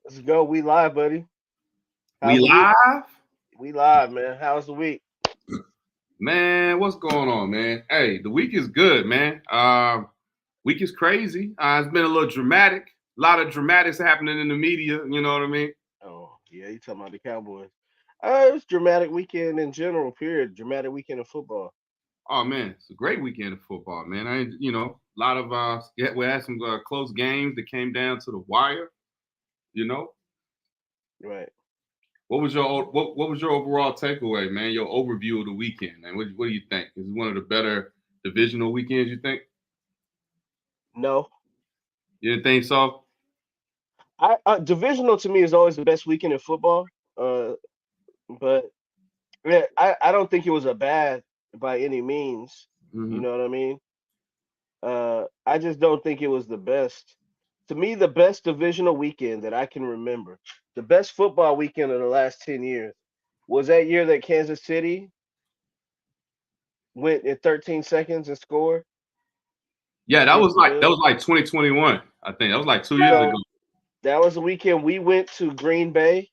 Let's go. We live, buddy. We How's the week? live? We live, man. How's the week? Man, what's going on, man? Hey, the week is good, man. Week is crazy. It's been a little dramatic. A lot of dramatics happening in the media. You know what I mean? Oh, yeah, you talking about the Cowboys. It's dramatic weekend in general, period. Dramatic weekend of football. Oh man, it's a great weekend of football, man. A lot of yeah, we had some close games that came down to the wire. You know, Right. what was your overall takeaway, man? Your overview of the weekend, man. What do you think? Is it one of the better divisional weekends? You think? No. You didn't think so? Divisional to me is always the best weekend in football. But yeah, I don't think it was a bad by any means. You Mm-hmm. know what I mean? I just don't think it was the best. To me, the best divisional weekend that I can remember, the best football weekend of the last 10 years, was that year that Kansas City went in 13 seconds and scored Yeah, against the that Bills. was like 2021. I think that was like 2 years ago. So that was the weekend we went to Green Bay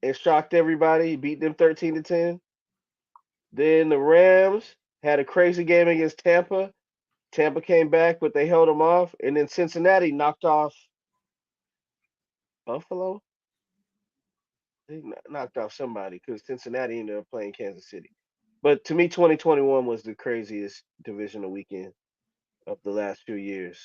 and shocked everybody, beat them 13-10. Then the Rams had a crazy game against Tampa. Tampa came back, but they held them off. And then Cincinnati knocked off Buffalo. They knocked off somebody because Cincinnati ended up playing Kansas City. But to me, 2021 was the craziest divisional weekend of the last few years.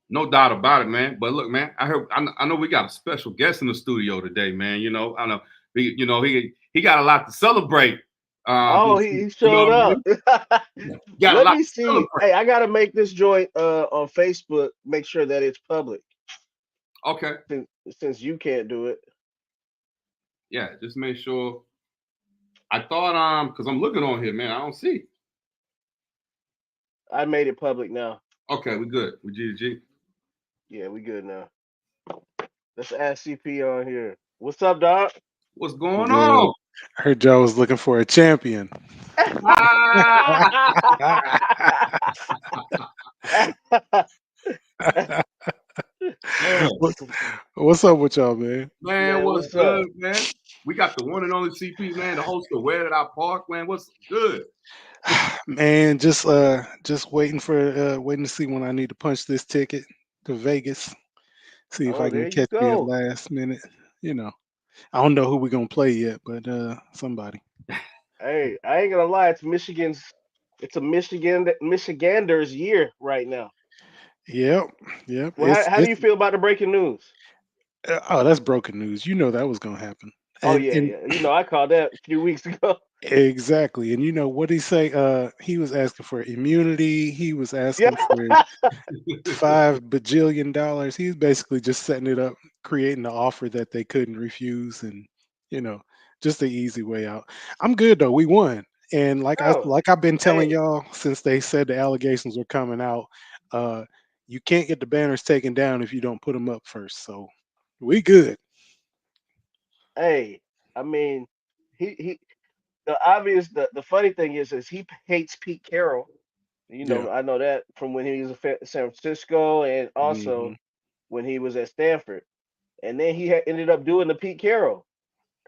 No doubt about it, man. But look, man, I know we got a special guest in the studio today, man. I know he got a lot to celebrate. Oh, he You know showed what I up. mean? Got a Let lot me to see. celebrate. Hey, I gotta make this joint on Facebook. Make sure that it's public Okay. since you can't do it. Yeah, just make sure. I thought because I'm looking on here, man. I don't see. I made it public now. Okay, we good. We G to G. Yeah, we good now. Let's add CP on here. What's up, Doc? What's going Good. on? I heard y'all was looking for a champion. Ah, What- What's up with y'all, man? man, Man, what's what's up? good, man? We got the one and only CP, man, the host of Where Did I Park, man. What's good? Man, just waiting to see when I need to punch this ticket to Vegas. See if Oh, I can there you catch me at go. last minute. You know, I don't know who we're gonna play yet, but somebody. Hey, I ain't gonna lie. It's a Michiganders year right now. Yep, yep. Well, how do you feel about the breaking news? Oh, that's broken news. You know that was gonna happen. Oh And yeah, and yeah. I called that a few weeks ago. exactly. And you know what he say? He was asking for immunity. He was Yeah. asking for $5 bajillion. He's basically just setting it up, creating an offer that they couldn't refuse, and you know, just the easy way out. I'm good though. We won, and Oh, like I've been telling hey, y'all since they said the allegations were coming out, uh, you can't get the banners taken down if you don't put them up first. So we good. hey. I mean, he. The funny thing is he hates Pete Carroll. Yeah. I know that from when he was in San Francisco and also Hmm. when he was at Stanford. And then he ended up doing the Pete Carroll.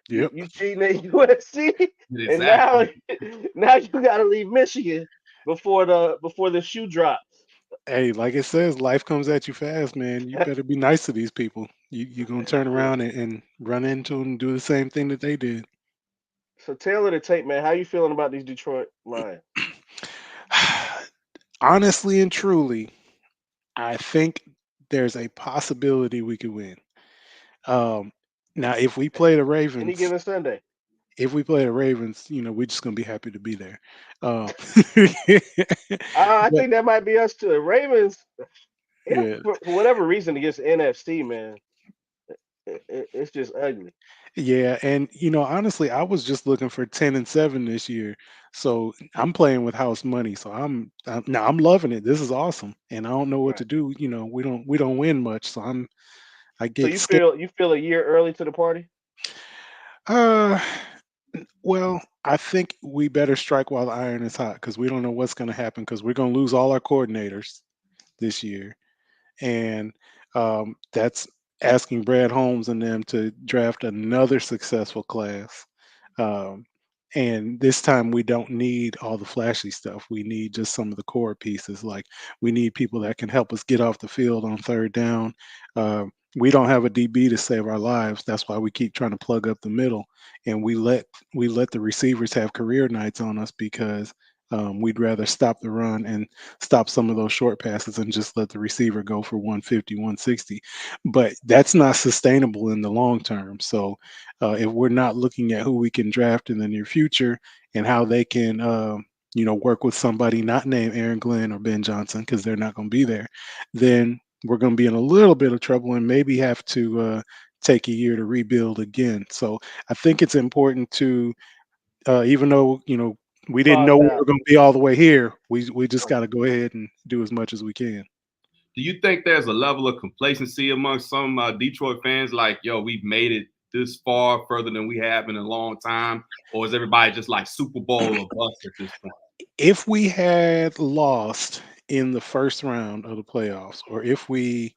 You Yep. you cheating at USC, and now Exactly. now you got to leave Michigan before the shoe drops. Hey, like it says, life comes at you fast, man. You better be nice to these people. You gonna turn Yeah. around and run into them and do the same thing that they did. So tail of the tape, man. How you feeling about these Detroit Lions? Honestly and truly, I think there's a possibility we could win. Um, now, Any given Sunday. If we play the Ravens, we're just gonna be happy to be there. Um, I but think that might be us too. The Ravens, yeah, for whatever reason, against the NFC, man, it's just ugly. yeah, and honestly, I was just looking for 10-7 this year, so I'm playing with house money. So I'm loving it. This is awesome, and I don't know what Right. to do. We don't win much, so I So get you scared. feel a year early to the party? Uh, well, I think we better strike while the iron is hot because we don't know what's going to happen because we're going to lose all our coordinators this year, and that's asking Brad Holmes and them to draft another successful class. Um, and this time we don't need all the flashy stuff. We need just some of the core pieces. Like we need people that can help us get off the field on third down. We don't have a DB to save our lives. That's why we keep trying to plug up the middle, and we let the receivers have career nights on us because we'd rather stop the run and stop some of those short passes and just let the receiver go for 150, 160. But that's not sustainable in the long term. So if we're not looking at who we can draft in the near future and how they can, work with somebody not named Aaron Glenn or Ben Johnson because they're not going to be there, then we're going to be in a little bit of trouble and maybe have to take a year to rebuild again. So I think it's important to, even though we didn't Pause know we out. were going to be all the way here, we just got to go ahead and do as much as we can. Do you think there's a level of complacency among some Detroit fans, like, yo, we've made it this far, further than we have in a long time, or is everybody just like Super Bowl or bust at this point? If we had lost in the first round of the playoffs, or if we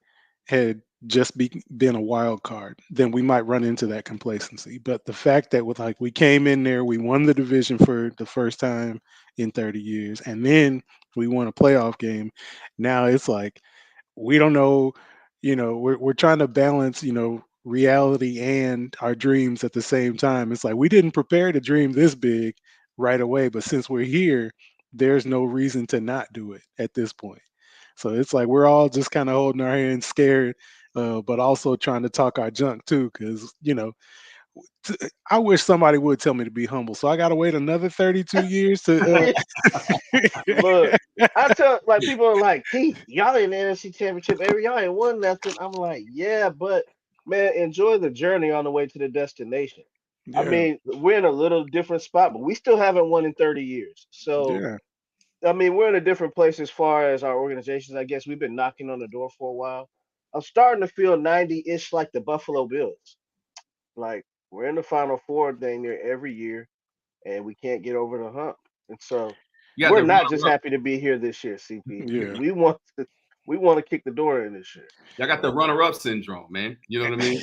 had just been a wild card, then we might run into that complacency. But the fact that with like we came in there, we won the division for the first time in 30 years, and then we won a playoff game. Now it's like we don't know, we're trying to balance, reality and our dreams at the same time. It's like we didn't prepare to dream this big right away, but since we're here, there's no reason to not do it at this point. So it's like we're all just kind of holding our hands scared, but also trying to talk our junk too, because I wish somebody would tell me to be humble. So I got to wait another 32 years to. Look, I tell like people are like, T, y'all in the NFC Championship every y'all ain't won nothing. I'm like, yeah, but man, enjoy the journey on the way to the destination. I Yeah, mean, we're in a little different spot, but we still haven't won in 30 years. So yeah, I mean, we're in a different place as far as our organizations. I guess we've been knocking on the door for a while. I'm starting to feel 90-ish like the Buffalo Bills. Like we're in the Final Four thing near every year, and we can't get over the hump. And so You got we're the not just runner up. happy to be here this year, CP. yeah. We want to kick the door in this year. Y'all got the runner-up syndrome, man. You know what I mean?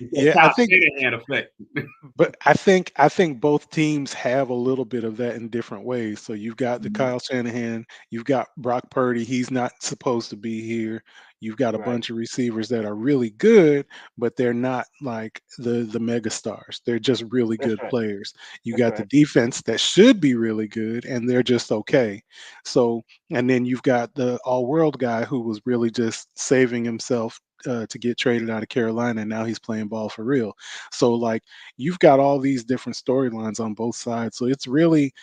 It's that Yeah, I Kyle think Shanahan effect. but I think both teams have a little bit of that in different ways. So you've got the Mhm. Kyle Shanahan, you've got Brock Purdy. He's not supposed to be here. You've got a Right. bunch of receivers that are really good, but they're not like the mega stars. They're just really That's good right. players. You That's got the right. defense that should be really good, and they're just okay. So, and then you've got the all-world guy who was really just saving himself to get traded out of Carolina, and now he's playing ball for real. So, like you've got all these different storylines on both sides. So it's really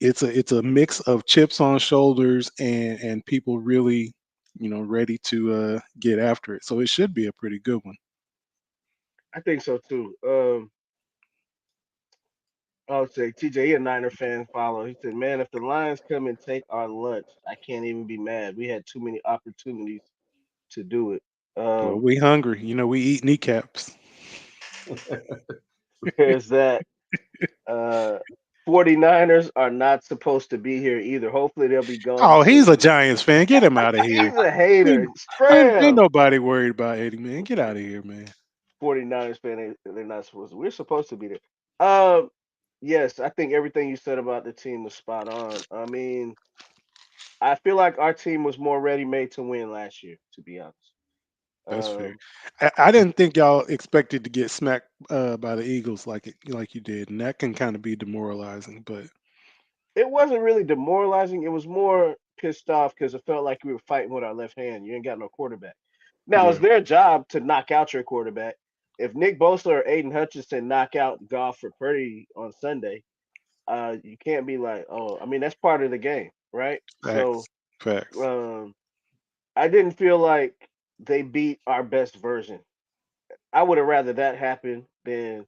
it's a mix of chips on shoulders and people really ready to get after it. So it should be a pretty good one. I think so too. I'll say TJ, he a Niner fan follow. He said, "Man, if the Lions come and take our lunch, I can't even be mad. We had too many opportunities to do it." Well, Um, we hungry. We eat kneecaps. there's that. Uh, 49ers are not supposed to be here either. Hopefully, they'll be gone Oh, before he's the a year. Giants fan. Get him out of here. He's a Ain't, hater. ain't Scram. nobody worried about Eddie, man. Get out of here, man. 49ers fan, they're not supposed to. We're supposed to be there. Um, yes, I think everything you said about the team was spot on. I mean, I feel like our team was more ready made to win last year, to be honest. That's fair. Um, I didn't think y'all expected to get smacked by the Eagles like you did, and that can kind of be demoralizing. But it wasn't really demoralizing. It was more pissed off because it felt like we were fighting with our left hand. You ain't got no quarterback. Now it's yeah, their job to knock out your quarterback. If Nick Bosa or Aiden Hutchinson knock out Goff or Purdy on Sunday, you can't be like, oh, I mean that's part of the game, right? So facts, facts. um, I didn't feel like they beat our best version. I would have rather that happen than.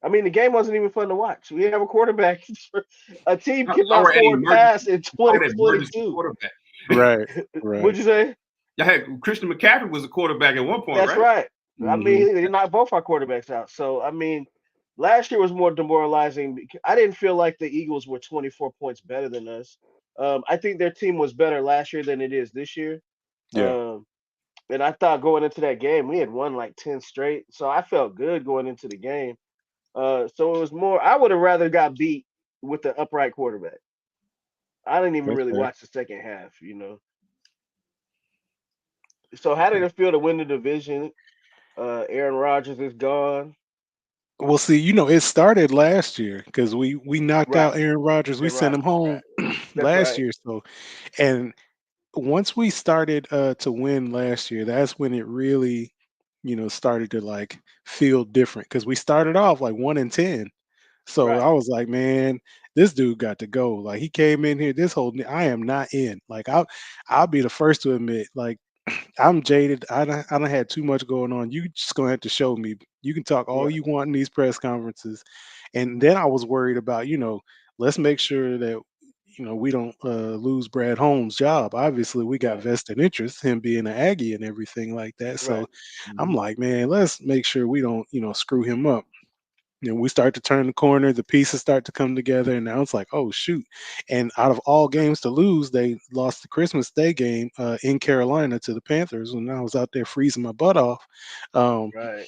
I mean, the game wasn't even fun to watch. We have a quarterback. A team Y'all could not were at forward emergency. pass in Y'all had emergency 2022. quarterback. Right, right. What'd you say? Y'all had Christian McCaffrey was a quarterback at one point, That's right? right. I Hmm. mean, they knocked both our quarterbacks out. So, I mean, last year was more demoralizing. I didn't feel like the Eagles were 24 points better than us. I think their team was better last year than it is this year. Yeah, Um, And I thought going into that game, we had won like 10 straight. So I felt good going into the game. So it was more, I would have rather got beat with the upright quarterback. I didn't even That's really fair. watch the second half, you know. So how did it feel to win the division? Aaron Rodgers is gone. Well, see, it started last year because we knocked Right. out Aaron Rodgers. We Aaron sent him Rodgers. home Right. That's last right. year. So, and once we started to win last year, that's when it really, started to like feel different because we started off like 1-10. So I Right. was like, man, this dude got to go. Like he came in here, I am not in. Like I'll be the first to admit, like I'm jaded. I don't had too much going on. You just gonna have to show me. You can talk all Right. you want in these press conferences, and then I was worried about, let's make sure that we don't lose Brad Holmes' job. Obviously, we got Right. vested interest, him being an Aggie and everything like that. So Right. I'm Mhm. like, man, let's make sure we don't screw him up. We start to turn the corner, the pieces start to come together, and now it's like, oh shoot! And out of all games to lose, they lost the Christmas Day game in Carolina to the Panthers, and I was out there freezing my butt off. Um, Right.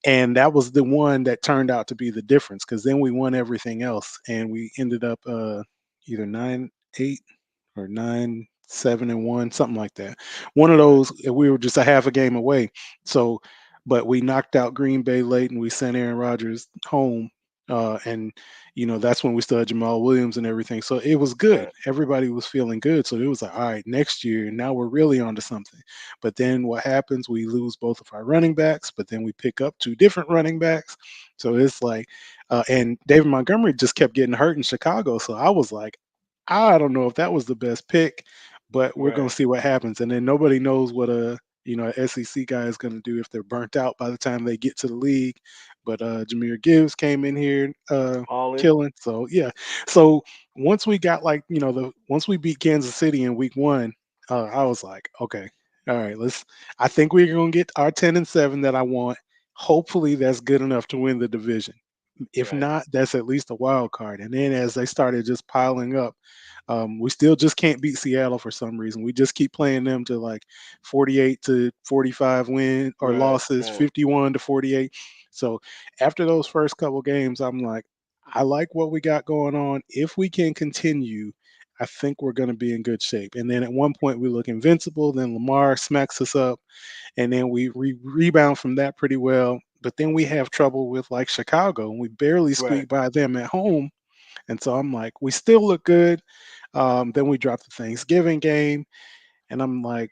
and that was the one that turned out to be the difference because then we won everything else, and we ended up either 9-8 or 9-7-1, something like that. One of Right. those, we were just a half a game away. So, but we knocked out Green Bay late, and we sent Aaron Rodgers home. And that's when we still had Jamal Williams and everything. So it was good. Right. Everybody was feeling good. So it was like, all right, next year, now we're really onto something. But then what happens? We lose both of our running backs, but then we pick up two different running backs. So it's like, and David Montgomery just kept getting hurt in Chicago. So I was like, I don't know if that was the best pick, but we're gonna Right. see what happens. And then nobody knows what a SEC guy is gonna do if they're burnt out by the time they get to the league. But Jameer Gibbs came in here Balling. killing. So yeah. So once we got like once we beat Kansas City in week one, I was like, okay, all right, let's. I think we're gonna get our 10-7 that I want. Hopefully, that's good enough to win the division. If Right. not, that's at least a wild card. And then as they started just piling up, we still just can't beat Seattle for some reason. We just keep playing them to like 48-45 win or Right. losses, Right. 51-48. So after those first couple games, I'm like, I like what we got going on. If we can continue, I think we're going to be in good shape. And then at one point we look invincible. Then Lamar smacks us up, and then we rebound from that pretty well. But then we have trouble with like Chicago, and we barely Right. squeak by them at home. And so I'm like, we still look good. Then we drop the Thanksgiving game, and I'm like,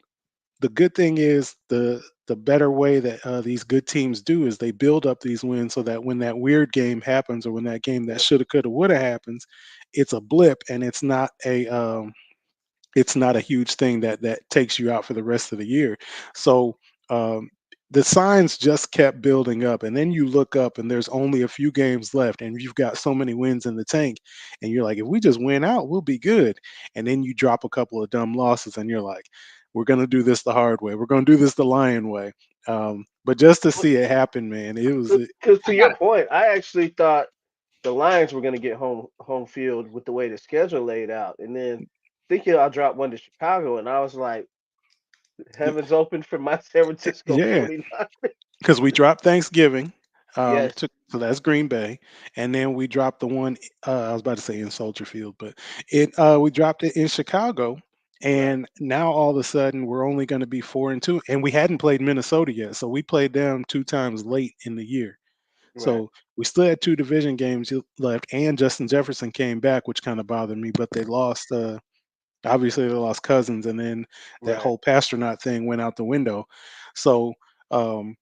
the good thing is the better way that these good teams do is they build up these wins so that when that weird game happens or when that game that Yep. shoulda, coulda, woulda happens, it's a blip and it's not a huge thing that takes you out for the rest of the year. So um, the signs just kept building up, and then you look up and there's only a few games left, and you've got so many wins in the tank, and you're like, if we just win out, we'll be good. And then you drop a couple of dumb losses, and you're like, we're gonna do this the hard way. We're gonna do this the lion way. But just to see it happen, man, it was. Because to I your got point, I actually thought the Lions were going to get home field with the way the schedule laid out, and then thinking I'll drop one to Chicago, and I was like, heavens open for my San Francisco Yeah, 49. because we dropped Thanksgiving. Yes. So that's Green Bay, and then we dropped the one. I was about to say in Soldier Field, but we dropped it in Chicago, Right. and now all of a sudden we're only going to be 4-2, and we hadn't played Minnesota yet, so we played them two times late in the year. Right. So we still had two division games left, and Justin Jefferson came back, which kind of bothered me. But they lost. Obviously, they lost Cousins, and then that Right. whole Pastronaut thing went out the window. So. Um,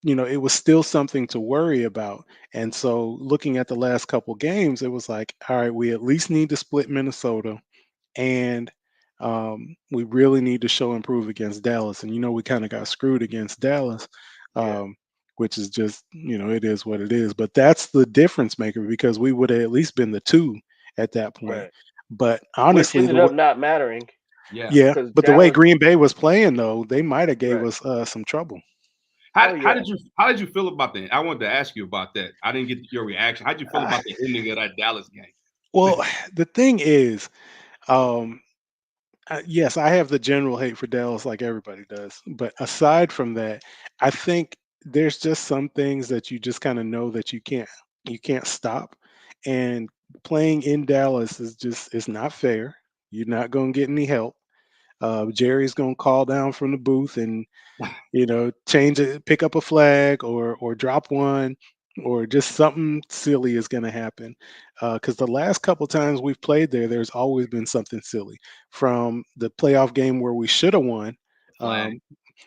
it was still something to worry about. And so looking at the last couple games, it was like, all right, we at least need to split Minnesota, and we really need to show improve against Dallas. And we kind of got screwed against Dallas, Yeah. um, which is just it is what it is. But that's the difference maker because we would have at least been the two at that point. Right. But Which honestly, ended up not mattering yeah. yeah, because but the way Dallas. Green Bay was playing though, they might have gave Right. us some trouble. Oh How yeah. did you feel about that? I wanted to ask you about that. I didn't get your reaction. How did you feel Uh, about the ending of that Dallas game? well, the thing is, um, Yes, I have the general hate for Dallas like everybody does. But aside from that, I think there's just some things that you just kind of know that you can't stop. And playing in Dallas is just it's not fair. You're not going to get any help. Jerry's going to call down from the booth and change it, pick up a flag or drop one, or just something silly is going to happen. Because the last couple times we've played there, there's always been something silly. From the playoff game where we should have won, Flag.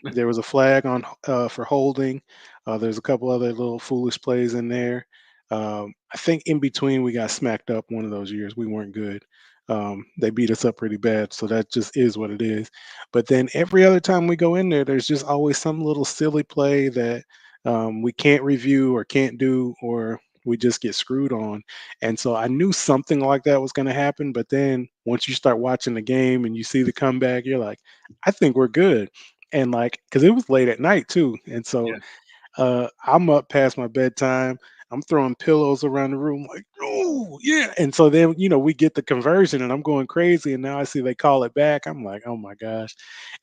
um, there was a flag on for holding. There's a couple other little foolish plays in there. I think in between we got smacked up one of those years. We weren't good. They beat us up pretty bad, so that just is what it is. But then every other time we go in there, there's just always some little silly play that we can't review or can't do, or we just get screwed on. And so I knew something like that was going to happen. But then once you start watching the game and you see the comeback, you're like, I think we're good. And like, because it was late at night too. And so Yeah. I'm up past my bedtime. I'm throwing pillows around the room, like, oh, yeah. And so then, we get the conversion and I'm going crazy. And now I see they call it back. I'm like, oh my gosh.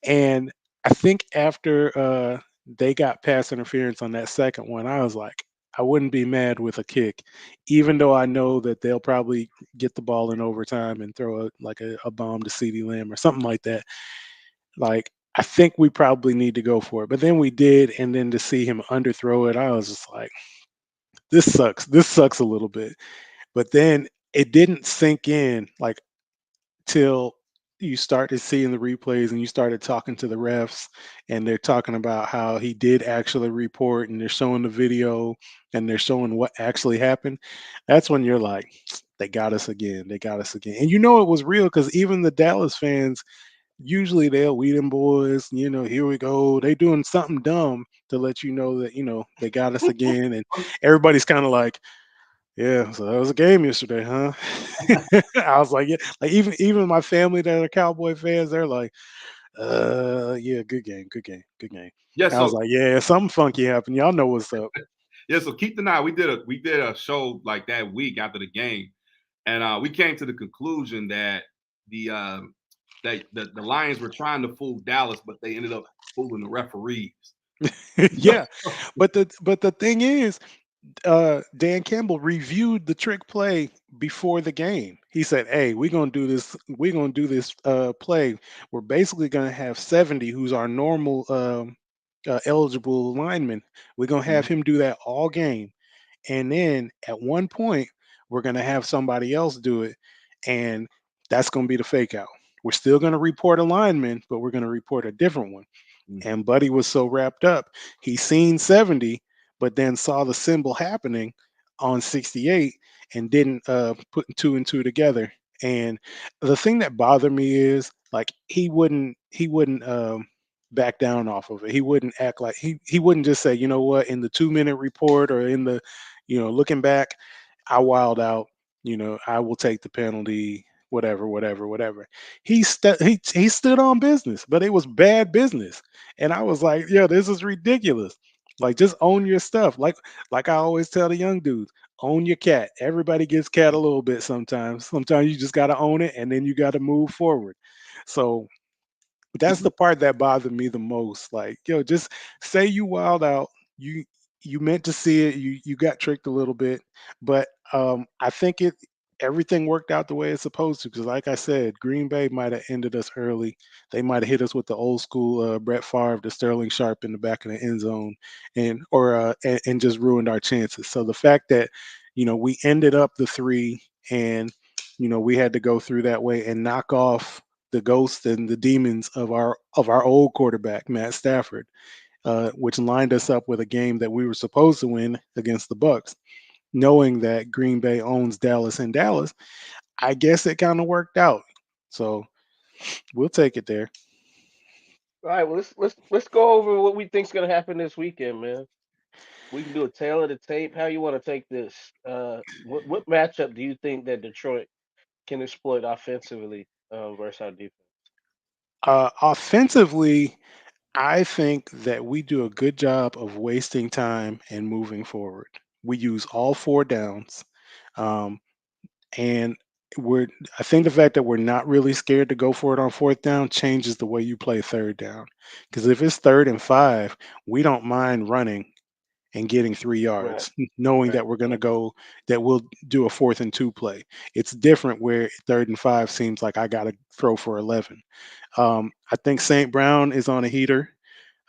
And I think after they got pass interference on that second one, I was like, I wouldn't be mad with a kick, even though I know that they'll probably get the ball in overtime and throw a bomb to CD Lamb or something like that. Like, I think we probably need to go for it. But then we did, and then to see him underthrow it, I was just like, this sucks. This sucks a little bit. But then it didn't sink in like till you started seeing the replays and you started talking to the refs and they're talking about how he did actually report and they're showing the video and they're showing what actually happened. That's when you're like, they got us again. They got us again. And it was real because even the Dallas fans, usually they'll we them boys, here we go. They doing something dumb to let you know that, they got us again. And everybody's kind of like, yeah, so that was a game yesterday, huh? I was like, yeah, like even my family that are Cowboy fans, they're like, yeah, good game, good game, good game. Yeah. I was So like, yeah, something funky happened. Y'all know what's up. yeah. So Keith and I, we did a show like that week after the game, and we came to the conclusion that the uh, the Lions were trying to fool Dallas, but they ended up fooling the referees. Yeah, but the thing is, Dan Campbell reviewed the trick play before the game. He said, "Hey, we're gonna do this. We're gonna do this play. We're basically gonna have 70, who's our normal eligible lineman. We're gonna have Mhm. him do that all game, and then at one point, we're gonna have somebody else do it, and that's gonna be the fake out. We're still gonna report a lineman, but we're gonna report a different one." Mhm. And Buddy was so wrapped up, he seen 70, but then saw the symbol happening on 68 and didn't put two and two together. And the thing that bothered me is like he wouldn't back down off of it. He wouldn't act like he wouldn't just say, you know what, in the 2 minute report or in the, looking back, I wild out, I will take the penalty, whatever, whatever, whatever. He stood on business, but it was bad business. And I was like, yo, this is ridiculous. Like, just own your stuff. Like I always tell the young dudes, own your cat. Everybody gets cat a little bit sometimes. Sometimes you just gotta own it and then you gotta move forward. So that's the part that bothered me the most. Like, yo, just say you wild out. You you meant to see it. You got tricked a little bit, but I think everything worked out the way it's supposed to. Because, like I said, Green Bay might have ended us early. They might have hit us with the old school Brett Favre, the Sterling Sharp in the back of the end zone, and just ruined our chances. So the fact that we ended up the three, and we had to go through that way and knock off the ghosts and the demons of our old quarterback Matt Stafford, which lined us up with a game that we were supposed to win against the Bucks, knowing that Green Bay owns Dallas and Dallas. I guess it kind of worked out, so we'll take it there. All right, well let's go over what we think's gonna happen this weekend, man. We can do a tail of the tape. How you want to take this? What matchup do you think that Detroit can exploit offensively versus our defense? Offensively, I think that we do a good job of wasting time and moving forward. We use all four downs. Um, and we're I think the fact that we're not really scared to go for it on fourth down changes the way you play third down. Because if it's 3rd and 5, we don't mind running and getting three Right, yards, knowing right. that we're going to go, that we'll do a 4th and 2 play. It's different where 3rd and 5 seems like I got to throw for 11. I think St. Brown is on a heater.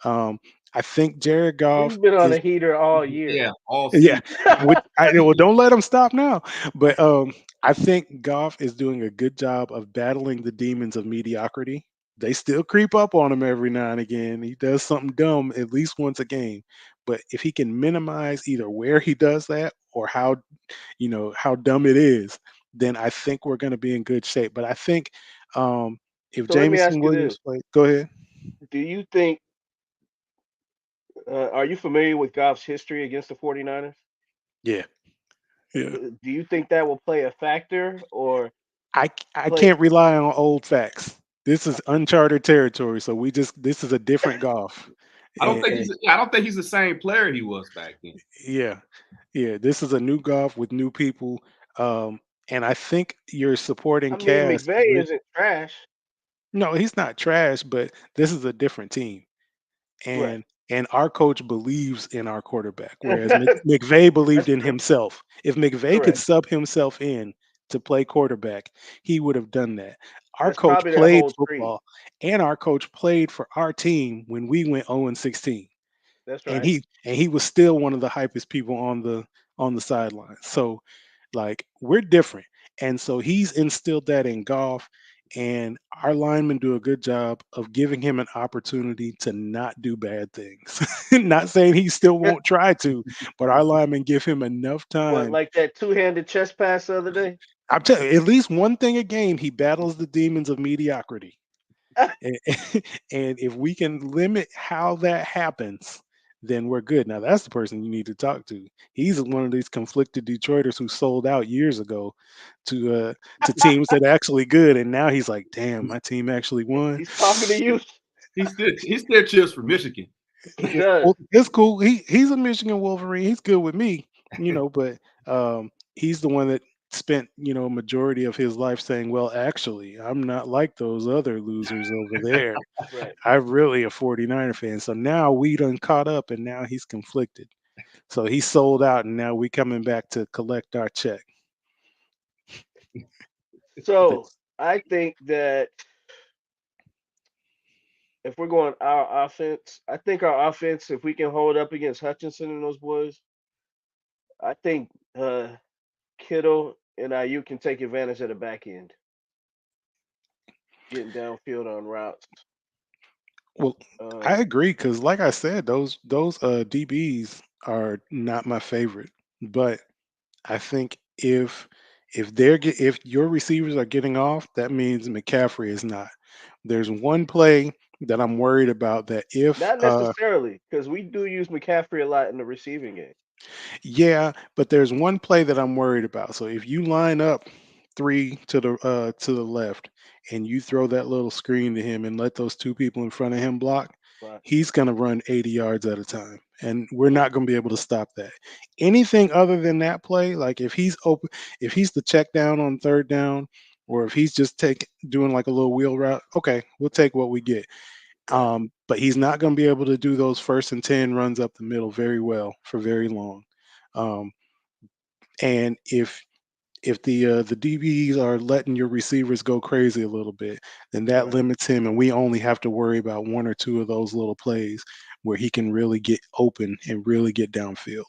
Um, I think Jared He's Goff been on a is, heater all year. Yeah, all yeah. season. Well, don't let him stop now. But I think Goff is doing a good job of battling the demons of mediocrity. They still creep up on him every now and again. He does something dumb at least once a game. But if he can minimize either where he does that or how dumb it is, then I think we're going to be in good shape. But I think if So let me Jameson ask you Williams this: play, go ahead. Do you think? Are you familiar with Goff's history against the 49ers? Yeah, yeah. Do you think that will play a factor or I play? can't rely on old facts. This is uncharted territory, so this is a different golf. And I don't think he's the same player he was back then. yeah, yeah, this is a new golf with new people. Um, and I think your supporting I mean, cast McVay isn't trash. no, he's not trash, but this is a different team. Right. And our coach believes in our quarterback, whereas McVay believed That's in true. himself. If McVay could Correct. sub himself in to play quarterback, he would have done that. Our That's coach probably their played whole creed. football, and our coach played for our team when we went 0-16, That's and right. he was still one of the hypest people on the sideline. So like we're different. And so he's instilled that in golf. And our linemen do a good job of giving him an opportunity to not do bad things. Not saying he still won't try to, but our linemen give him enough What, time. like that two-handed chest pass the other day? I'm telling you, at least one thing a game, he battles the demons of mediocrity. And, and if we can limit how that happens, then we're good. Now that's the person you need to talk to. He's one of these conflicted Detroiters who sold out years ago to teams that are actually good, and now he's like, "Damn, my team actually won." He's talking to you. He still cheers for Michigan. He Yeah, does. well, it's cool. He's a Michigan Wolverine. He's good with me, but he's the one that spent a majority of his life saying, "Well, actually, I'm not like those other losers over there. Right. I'm really a 49er fan." So now we done caught up, and now he's conflicted. So he sold out, and now we coming back to collect our check. But So I think that if we're going our offense, I think our offense, if we can hold up against Hutchinson and those boys, I think Kittle and IU can take advantage of the back end, getting downfield on routes. well, I Um, agree because, like I said, those DBs are not my favorite, but I think if your receivers are getting off, that means McCaffrey is not. There's one play that I'm worried about that if Not necessarily, because we do use McCaffrey a lot in the receiving game. yeah, but there's one play that I'm worried about. So if you line up three to the left and you throw that little screen to him and let those two people in front of him block, Right. he's going to run 80 yards at a time. And we're not going to be able to stop that. Anything other than that play, like if he's open, if he's the check down on third down, or if he's just doing like a little wheel route, okay, we'll take what we get. Right. But he's not going to be able to do those 1st and 10 runs up the middle very well for very long. Um, and if the DBs are letting your receivers go crazy a little bit, then that Right. limits him, and we only have to worry about one or two of those little plays where he can really get open and really get downfield.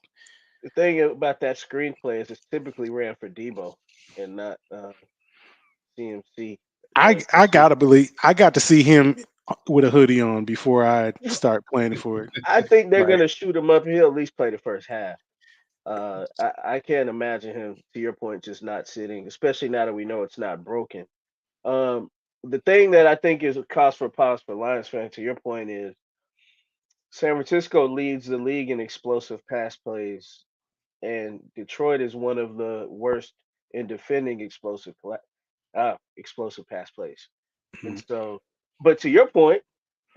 The thing about that screenplay is it's typically ran for Debo and not CMC. I gotta believe I got to see him with a hoodie on before I start planning for it. I think they're Like gonna shoot him up. He'll at least play the first half. I can't imagine him, to your point, just not sitting, especially now that we know it's not broken. Um, the thing that I think is a cause for pause for Lions fans, to your point, is San Francisco leads the league in explosive pass plays, and Detroit is one of the worst in defending explosive pass plays. And mhm, so, but to your point,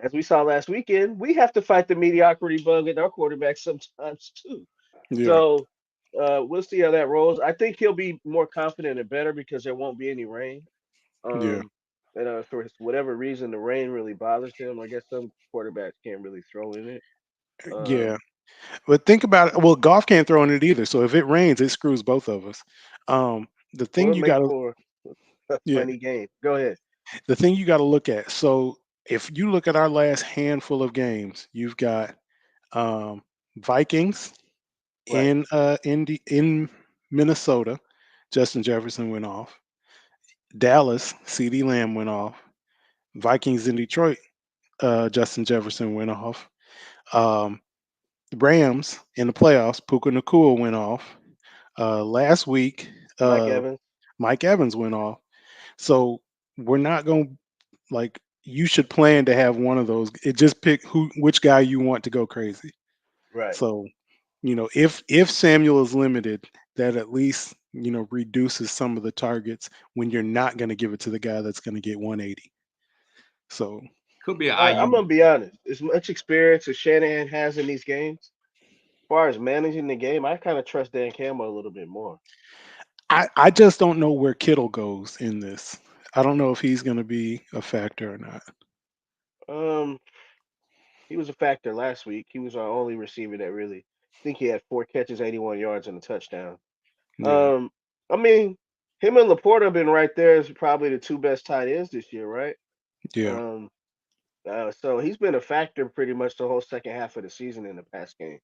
as we saw last weekend, we have to fight the mediocrity bug at our quarterback sometimes too. yeah. So We'll see how that rolls. I think he'll be more confident and better because there won't be any rain. Yeah, Um, and for whatever reason, the rain really bothers him. I guess some quarterbacks can't really throw in it. yeah. Um, But think about it. Well, golf can't throw in it either. So if it rains, it screws both of us. The thing well, it you makes got to, for a yeah, funny game. Go ahead. the thing you got to look at. So if you look at our last handful of games, you've got um, Vikings Right. in Minnesota. Justin Jefferson went off. Dallas, C.D. Lamb went off. Vikings in Detroit, Justin Jefferson went off. Um, Rams in the playoffs, Puka Nakua went off. Last week, Mike uh, Evans. Mike Evans went off. So we're not going to like. You should plan to have one of those. It just pick which guy you want to go crazy. Right. So if Samuel is limited, that at least reduces some of the targets when you're not going to give it to the guy that's going to get 180. So Could be an I'm IU. gonna be honest. As much experience as Shanahan has in these games, as far as managing the game, I kind of trust Dan Campbell a little bit more. I just don't know where Kittle goes in this. I don't know if he's going to be a factor or not. Um, he was a factor last week. He was our only receiver that really. I think he had 4 catches, 81 yards, and a touchdown. Yeah, Um, I mean, him and Laporta have been right there as probably the two best tight ends this year, right? yeah, Um, so he's been a factor pretty much the whole second half of the season in the pass game.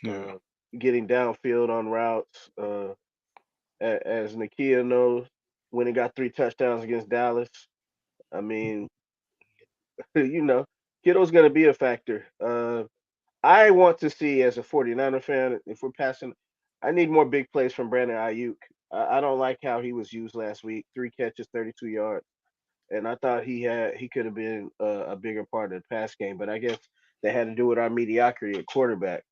yeah. Uh, Getting downfield on routes. As Nakia knows, when he got 3 touchdowns against Dallas. I mean, you know, Kittle's going to be a factor. I want to see as a 49er fan, if we're passing, I need more big plays from Brandon Ayuk. I don't like how he was used last week. 3 catches, 32 yards, and I thought he could have been a bigger part of the pass game. But I guess they had to do with our mediocrity at quarterback.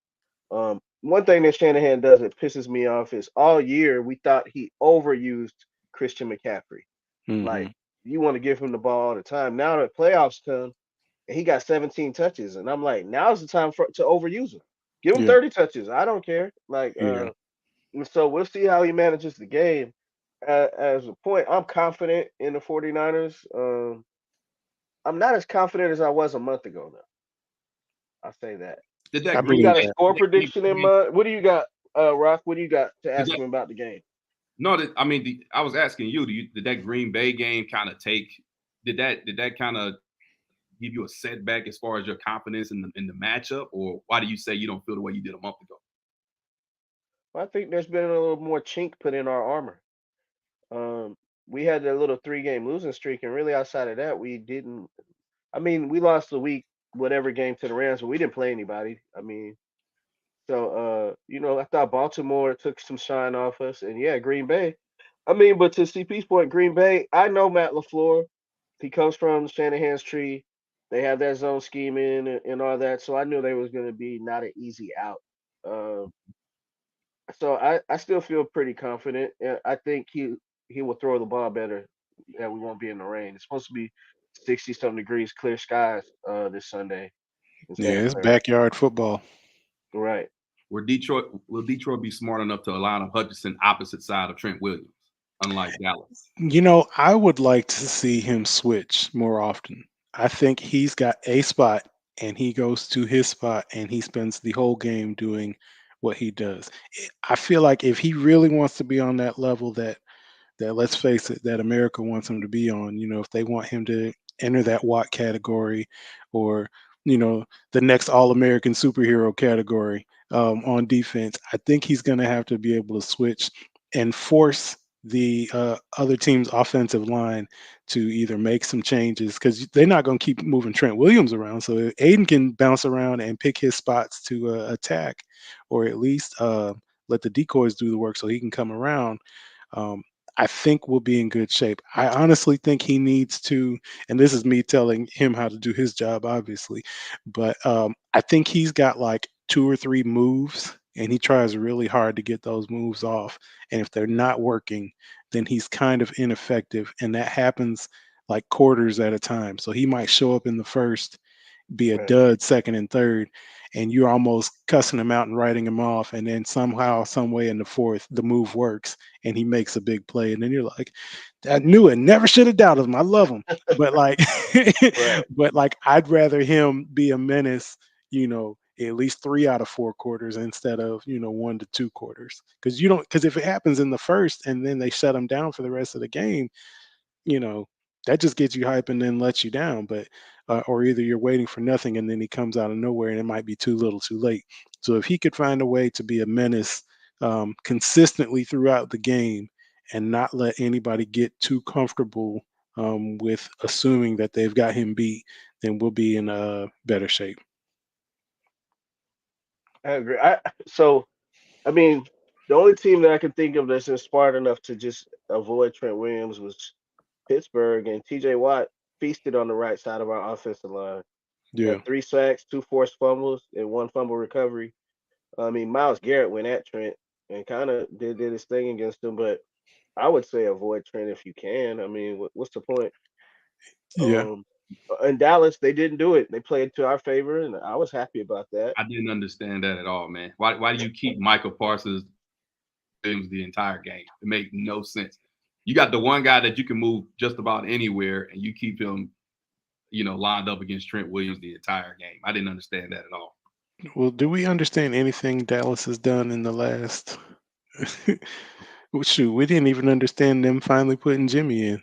One thing that Shanahan does that pisses me off is all year we thought he overused Christian McCaffrey. Hmm. Like you want to give him the ball all the time. Now that playoffs come and he got 17 touches, and I'm like, now's the time to overuse him. Give him Yeah, 30 touches. I don't care. yeah, And so we'll see how he manages the game. As a point, I'm confident in the 49ers. I'm not as confident as I was a month ago, though. I'll say that. Did I that You Green believe got a Bay? that. score Did that Green prediction in Bay game? mind? What do you got, Rock? What do you got to Did ask that? him about the game? No, that, I mean, I was asking you. Did that Green Bay game kind of take? Did that kind of give you a setback as far as your confidence in the matchup, or why do you say you don't feel the way you did a month ago? Well, I think there's been a little more chink put in our armor. Um, we had a little 3 game losing streak, and really outside of that, we didn't. I mean, we lost the week whatever game to the Rams, but we didn't play anybody. I mean, so I thought Baltimore took some shine off us, and yeah, Green Bay. I mean, but to CP's point, Green Bay. I know Matt LaFleur. He comes from Shanahan's tree. They have that zone scheming and all that, so I knew they was going to be not an easy out. Um, so I still feel pretty confident. I think he will throw the ball better. That we won't be in the rain. It's supposed to be 60 something degrees, clear skies this Sunday instead Yeah, of it's 30. backyard football. Right. Will Detroit be smart enough to allow Hutchinson opposite side of Trent Williams, unlike Dallas? I would like to see him switch more often. I think he's got a spot and he goes to his spot and he spends the whole game doing what he does. I feel like if he really wants to be on that level that let's face it, that America wants him to be on. If they want him to enter that Watt category or, you know, the next All American superhero category on defense, I think he's going to have to be able to switch and force the other team's offensive line to either make some changes because they're not going to keep moving Trent Williams around. So if Aiden can bounce around and pick his spots to attack, or at least let the decoys do the work so he can come around. Um, I think we'll be in good shape. I honestly think he needs to, and this is me telling him how to do his job, obviously, but I think he's got like 2 or 3 moves, and he tries really hard to get those moves off. And if they're not working, then he's kind of ineffective, and that happens like quarters at a time. So he might show up in the first, be a Right. dud second and third, and you're almost cussing him out and writing him off, and then somehow, some way in the fourth, the move works and he makes a big play, and then you're like, I knew it. Never should have doubted him. I love him, but like, Right. but like, I'd rather him be a menace, at least 3 out of 4 quarters instead of 1 to 2 quarters. Because if it happens in the first and then they shut him down for the rest of the game, you know, that just gets you hype and then lets you down. But or either you're waiting for nothing and then he comes out of nowhere and it might be too little, too late. So if he could find a way to be a menace consistently throughout the game and not let anybody get too comfortable with assuming that they've got him beat, then we'll be in better shape. I agree. So I mean, the only team that I can think of that's been smart enough to just avoid Trent Williams was Pittsburgh, and T.J. Watt feasted on the right side of our offensive line. Yeah, Had 3 sacks, 2 forced fumbles, and 1 fumble recovery. I mean, Miles Garrett went at Trent and kind of did his thing against him, but I would say avoid Trent if you can. I mean, what's the point? yeah. Um, in Dallas, they didn't do it. They played to our favor, and I was happy about that. I didn't understand that at all, man. Why do you keep Michael Parsons Williams the entire game? It makes no sense. You got the one guy that you can move just about anywhere, and you keep him, lined up against Trent Williams the entire game. I didn't understand that at all. Well, do we understand anything Dallas has done in the last? Well, shoot, we didn't even understand them finally putting Jimmy in.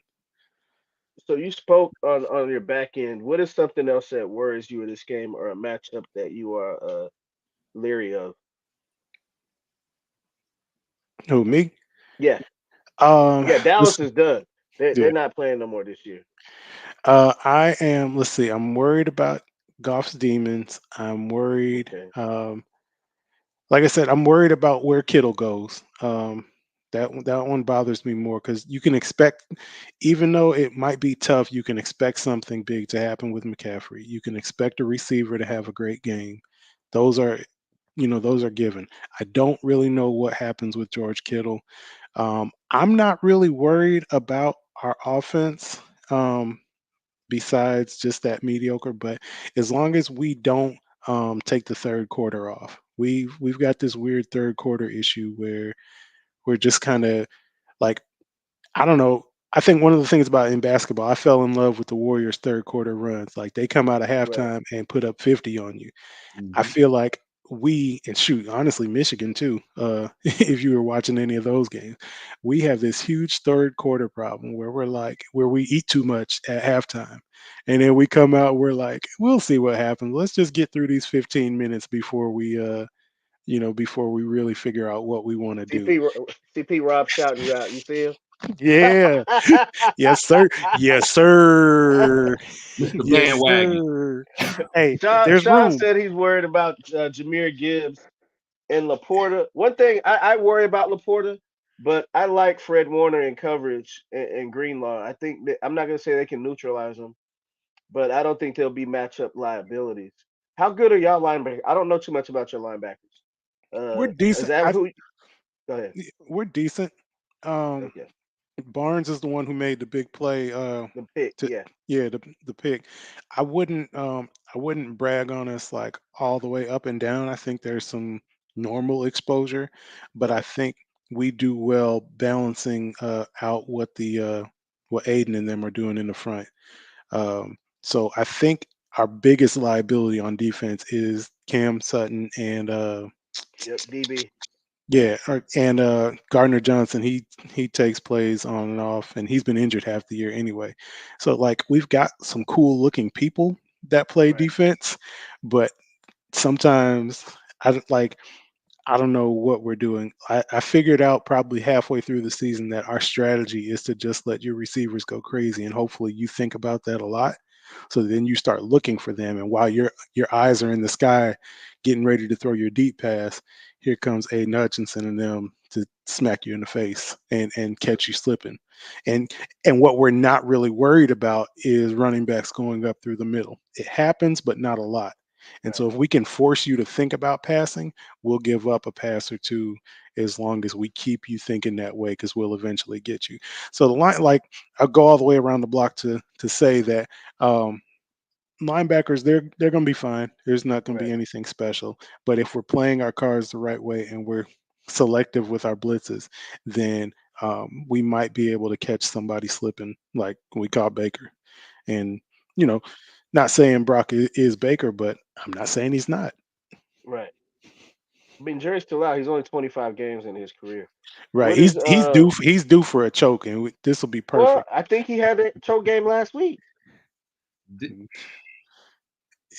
So you spoke on your back end. What is something else that worries you in this game, or a matchup that you are leery of? Who, me? Yeah, Um, yeah. Dallas let's is done. They're yeah. not playing no more this year. I am. Let's see. I'm worried about Goff's demons. I'm worried. Okay, Like I said, I'm worried about where Kittle goes. That one bothers me more because you can expect, even though it might be tough, you can expect something big to happen with McCaffrey. You can expect a receiver to have a great game. Those are, those are given. I don't really know what happens with George Kittle. I'm not really worried about our offense. Besides just that mediocre. But as long as we don't take the third quarter off, we've got this weird third quarter issue where we're just kind of like, I don't know. I think one of the things about in basketball, I fell in love with the Warriors' third quarter runs. Like they come out of right. halftime and put up 50 on you. I Mm-hmm. feel like and shoot, honestly, Michigan too. If you were watching any of those games, we have this huge third quarter problem where where we eat too much at halftime, and then we come out, we're like, we'll see what happens. Let's just get through these 15 minutes before we really figure out what we want to do. CP Rob shouting you out. You see him? Yeah, yes, sir. Yes, sir. Mr. Yes, Bandwagon. sir. Hey, Sean, there's Sean room. said he's worried about Jameer Gibbs and Laporta. One thing I worry about Laporta, but I like Fred Warner in coverage and Greenlaw. I think that I'm not gonna say they can neutralize him, but I don't think they'll be matchup liabilities. How good are y'all linebackers? I don't know too much about your linebackers. We're Is decent. that who? Go ahead. We're decent. Um, Okay, Barnes is the one who made the big play. the pick. To Yeah, Yeah, the pick. I wouldn't brag on us like all the way up and down. I think there's some normal exposure, but I right. think we do well balancing out what Aiden and them are doing in the front. So I think our biggest liability on defense is Cam Sutton and Yep, DB. yeah, and Gardner Johnson, he takes plays on and off, and he's been injured half the year anyway. So like we've got some cool looking people that play Right. defense, but sometimes like I don't know what we're doing. I figured out probably halfway through the season that our strategy is to just let your receivers go crazy, and hopefully you think about that a lot. So then you start looking for them, and while your eyes are in the sky, getting ready to throw your deep pass, here comes Aiden Hutchinson and them to smack you in the face and Yep. catch you slipping. And what we're not really worried about is running backs going up through the middle. It happens, but not a lot. And Right. so if we can force you to think about passing, we'll give up a pass or two as long as we keep you thinking that way because we'll eventually get you. So the line, like I'll go all the way around the block to say that um, linebackers, they're going to be fine. There's not going to be Right. anything special. But if we're playing our cards the right way and we're selective with our blitzes, then we might be able to catch somebody slipping like we caught Baker. And you know, not saying Brock is Baker, but I'm not saying he's not. Right. I mean, Jerry's still out. He's only 25 games in his career. Right? What is He's due for a choke, and this will be Well, perfect. I think he had a choke game last week. Di-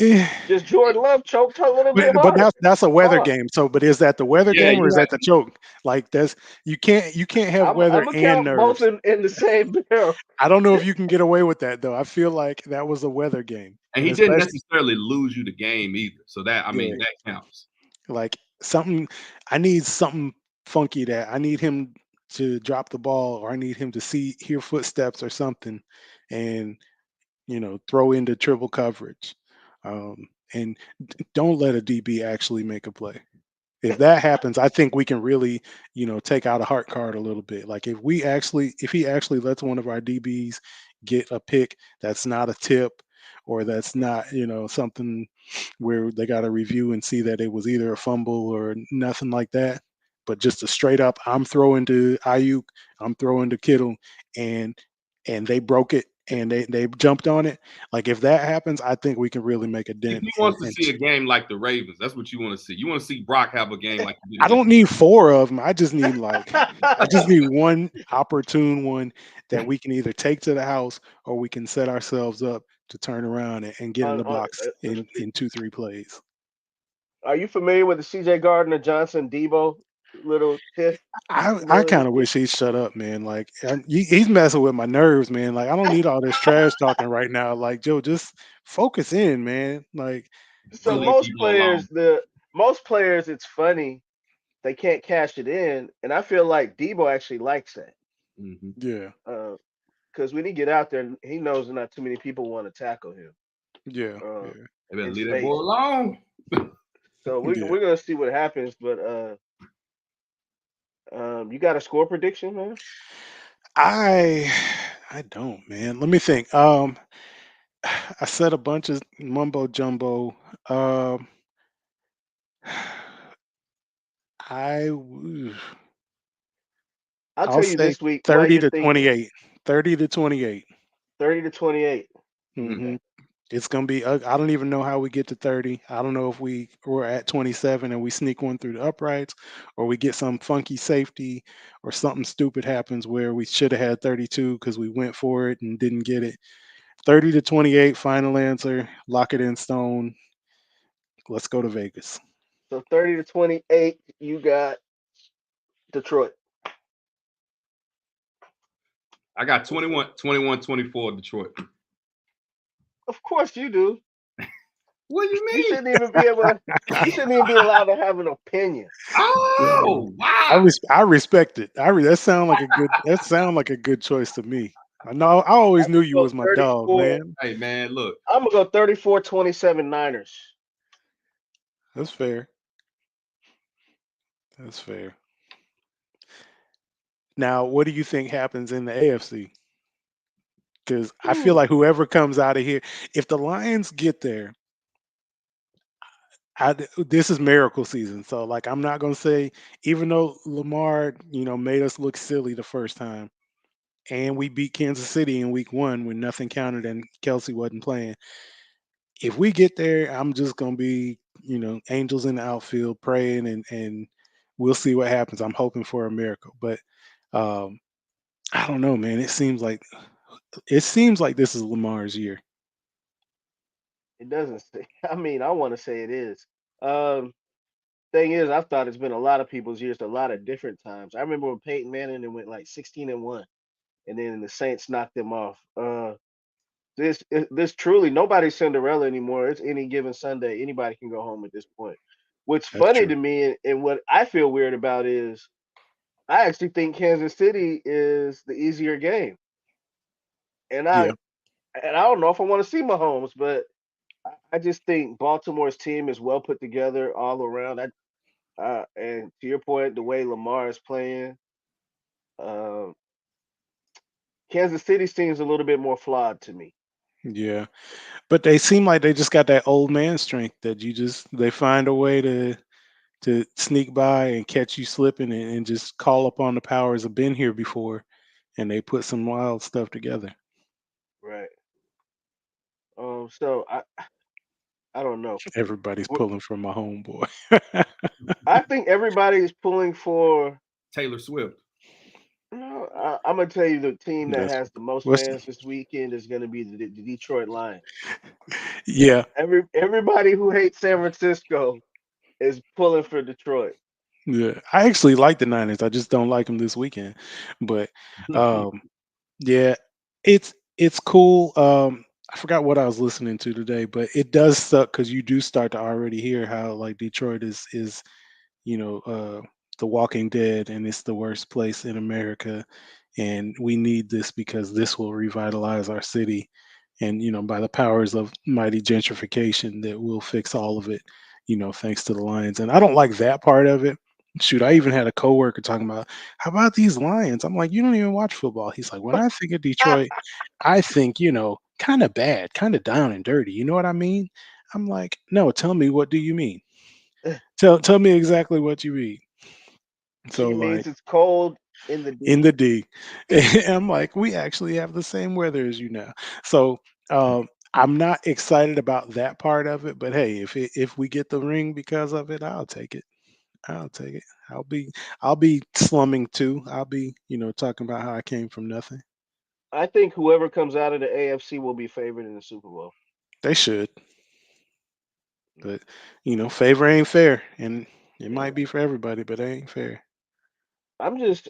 Eh, Just Jordan Love choked a little bit but harder. that's a weather Pause. game. So, but is that the weather Yeah, game or you is have. that the choke? Like that's you can't have I'm weather gonna and count both nerves. in the same barrel. I don't know if you can get away with that though. I feel like that was a weather game, And and he didn't especially necessarily lose you the game either. So that I yeah, mean that counts. like something. I need something funky that I need him to drop the ball, or I need him to hear footsteps or something, and throw into triple coverage, and don't let a DB actually make a play. If that happens, I think we can really, take out a heart card a little bit. Like if he actually lets one of our DBs get a pick that's not a tip or that's not, something where they got to review and see that it was either a fumble or nothing like that, but just a straight up, I'm throwing to Ayuk, I'm throwing to Kittle, and they broke it and they jumped on it. Like if that happens, I think we can really make a dent. He And, wants to and see a game like the Ravens. That's what you want to see. You want to see Brock have a game like he did I against. don't need four of them. I just need one opportune one that we can either take to the house or we can set ourselves up to turn around and get in the on, box in 2-3 plays. are you familiar with the C.J. Gardner Johnson Debo little tiff? You I familiar with kind this of beef? wish he'd shut up, man. Like he's messing with my nerves, man. Like I don't need all this trash talking right now. Like Joe, just focus in, man. Like So Leave like Debo alone. most players, it's funny they can't cash it in, and I feel like Debo actually likes that. Hmm. yeah, Because when he get out there, he knows not too many people want to tackle him yeah, uh, yeah, They better in leave that boy space. alone. So yeah. we're gonna see what happens. But you got a score prediction, man? I I don't, man. Let me think. I said a bunch of mumbo jumbo. Um, I w- I'll I'll tell you say this week while 30 you're to thinking. 28. 30 to 28. 30-28. Mm. Hmm Okay. It's gonna be. I don't even know how we get to 30. I don't know if we're at 27 and we sneak one through the uprights, or we get some funky safety, or something stupid happens where we should have had 32 because we went for it and didn't get it. 30 to 28. Final answer. Lock it in stone. Let's go to Vegas. So 30-28, you got Detroit. I got 21-24 Detroit. Of course you do. What do you You mean? shouldn't even be able to. You shouldn't even be allowed to have an opinion. Oh I wow. I respect it. That sound like a good choice to me. I know I always I'm knew gonna you go was my dog, 34. man. Hey man, look. I'm gonna go 34-27 Niners. That's fair. That's fair. Now, what do you think happens in the AFC? Because I feel Hmm. like whoever comes out of here, if the Lions get there, this is miracle season. So, like, I'm not gonna say, even though Lamar, made us look silly the first time, and we beat Kansas City in Week 1 when nothing counted and Kelsey wasn't playing. If we get there, I'm just gonna be, angels in the outfield praying, and we'll see what happens. I'm hoping for a miracle, but um, I don't know, man. It seems like this is Lamar's year. It doesn't say. I mean, I want to say it is. Um, thing is, I've thought it's been a lot of people's years, a lot of different times. I remember when Peyton Manning and went like 16-1, and then the Saints knocked them off. This truly nobody's Cinderella anymore. It's any given Sunday. Anybody can go home at this point. What's That's funny true. to me and what I feel weird about is I actually think Kansas City is the easier game, and Yeah, I don't know if I want to see Mahomes, but I just think Baltimore's team is well put together all around. And to your point, the way Lamar is playing, um, Kansas City seems a little bit more flawed to me. Yeah, but they seem like they just got that old man strength that they find a way to sneak by and catch you slipping and just call upon the powers of been here before, and they put some wild stuff together. Right. So I don't know. Everybody's Wh- pulling for my homeboy. I think everybody is pulling for. Taylor Swift. No, I'm gonna tell you the team that That's has the most what's fans this weekend is gonna be the Detroit Lions. yeah. Everybody who hates San Francisco is pulling for Detroit. Yeah, I actually like the Niners. I just don't like them this weekend. But um, yeah, it's cool. I forgot what I was listening to today, but it does suck because you do start to already hear how like Detroit is you know, The Walking Dead, and it's the worst place in America. And we need this because this will revitalize our city. And, by the powers of mighty gentrification, that will fix all of it, thanks to the Lions. And I don't like that part of it. Shoot, I even had a coworker talking about, how about these Lions? I'm like, you don't even watch football. He's like, when I think of Detroit, I think, kind of bad, kind of down and dirty. You know what I mean? I'm like, no, tell me, what do you mean? Tell me exactly what you mean. So She like means it's cold in the in D. the D, and I'm like, we actually have the same weather as you now. So I'm not excited about that part of it, but hey, if we get the ring because of it, I'll take it. I'll take it. I'll be slumming too. I'll be talking about how I came from nothing. I think whoever comes out of the AFC will be favored in the Super Bowl. They should, but favor ain't fair, and it Yeah. might be for everybody, but it ain't fair. I'm just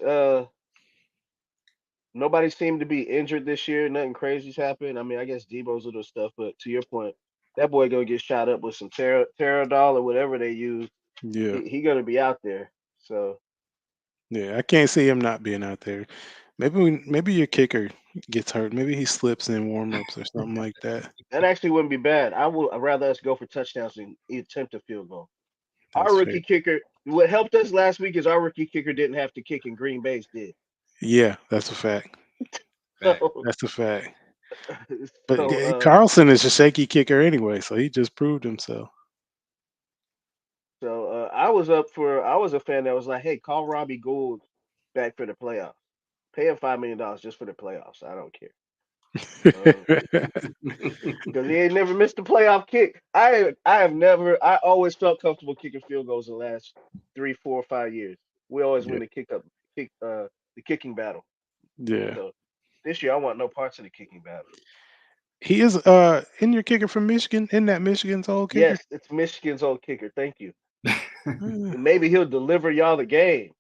nobody seemed to be injured this year. Nothing crazy's happened. I mean, I guess Debo's little stuff, but to your point, that boy gonna get shot up with some Teradol or whatever they use. Yeah. He gonna be out there. So Yeah, I can't see him not being out there. Maybe your kicker gets hurt. Maybe he slips in warm-ups or something like that. that actually wouldn't be bad. I'd rather us go for touchdowns than attempt a field goal. Our That's fair. rookie kicker. What helped us last week is our rookie kicker didn't have to kick, and Green Bay's did. Yeah, that's a fact. Fact. So, That's a fact. But so Carlson is a shaky kicker anyway, so he just proved himself. I was a fan that was like, hey, call Robbie Gould back for the playoffs. Pay him $5 million just for the playoffs. I don't care. Because he ain't never missed a playoff kick. I have never. I always felt comfortable kicking field goals the last 3, 4, 5 years. We always Yeah, win the kicking battle. yeah. So this year I want no parts of the kicking battle. He is in your kicker from Michigan. In that Michigan's old kicker. Yes, it's Michigan's old kicker. Thank you. Uh, And maybe he'll deliver y'all the game.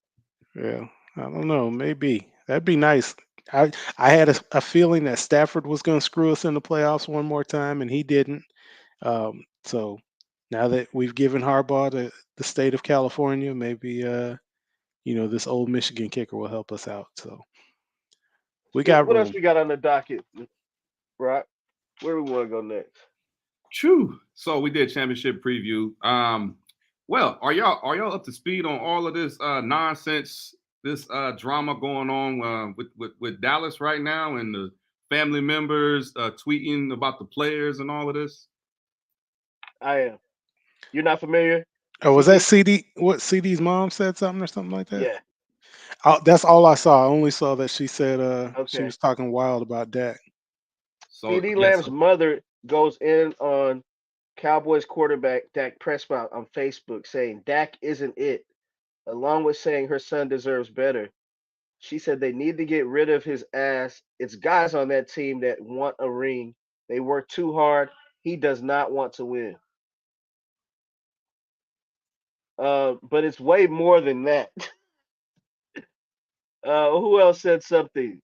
yeah, I don't know. Maybe that'd be nice. I had a feeling that Stafford was going to screw us in the playoffs one more time, and he didn't. So now that we've given Harbaugh the state of California, maybe this old Michigan kicker will help us out. So we So got what else room. we got on the docket, Brock? Where we want to go next? True. So we did championship preview. Well, are y'all up to speed on all of this nonsense, this drama going on with Dallas right now, and the family members tweeting about the players and all of this? I am. You're not familiar, Oh, was that CD? CD? What CD's mom said something or something like that? Yeah. That's all I saw. I only saw that she said she Okay. was talking wild about Dak. So CD yes, Lamb's mother goes in on Cowboys quarterback Dak Prescott on Facebook saying Dak isn't it, along with saying her son deserves better. She said they need to get rid of his ass. It's guys on that team that want a ring. They work too hard. He does not want to win. But it's way more than that. Who else said something?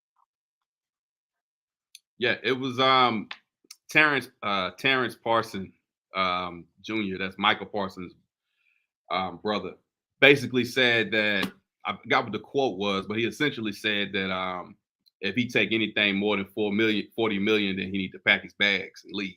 yeah, it was Terrence Parson Jr. That's Michael Parsons' brother. Basically said that I forgot what the quote was, but he essentially said that if he take anything more than 40 million, then he need to pack his bags and leave.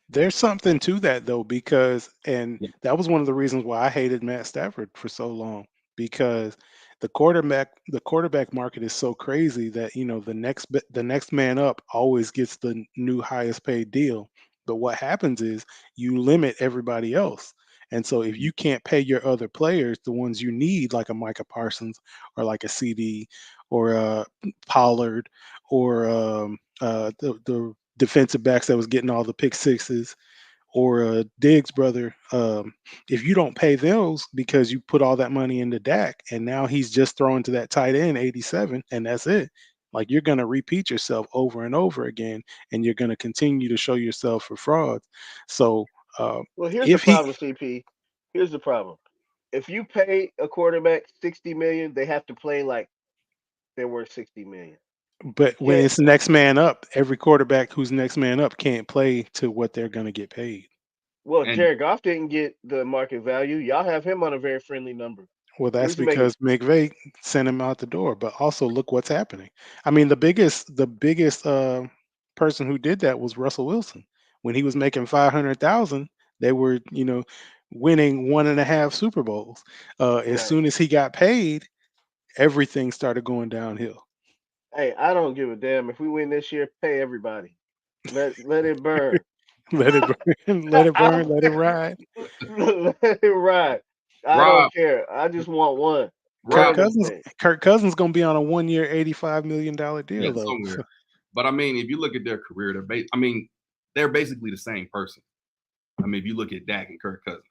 There's something to that though, because and Yeah. that was one of the reasons why I hated Matt Stafford for so long, because The quarterback market is so crazy that the next man up always gets the new highest paid deal. But what happens is you limit everybody else. And so if you can't pay your other players, the ones you need, like a Micah Parsons or like a CD or Pollard or the defensive backs that was getting all the pick sixes, or Diggs brother, if you don't pay those because you put all that money into Dak and now he's just throwing to that tight end 87 and that's it. Like you're gonna repeat yourself over and over again, and you're gonna continue to show yourself for fraud. So Well, here's the if he, problem, CP. Here's the problem. If you pay a quarterback 60 million, they have to play like they're worth 60 million. but You when can't. it's next man up, every quarterback who's next man up can't play to what they're gonna get paid. Well, And Jared Goff didn't get the market value. Y'all have him on a very friendly number. Well, What that's is he making? because McVay sent him out the door. But also, look what's happening. I mean, the biggest person who did that was Russell Wilson. When he was making 500,000, they were winning one and a half Super Bowls. As Right. soon as he got paid, everything started going downhill. Hey, I don't give a damn if we win this year. Pay everybody. Let it burn. Let it burn, let it I'll burn, let it ride. let it ride. I don't Rob, care. I just want one. Kirk Rob, Burn them Cousins, things. Kirk Cousins gonna be on a 1 year, $85 million yeah, deal though. somewhere. But I mean, if you look at their career, I mean, they're basically the same person. I mean, if you look at Dak and Kirk Cousins,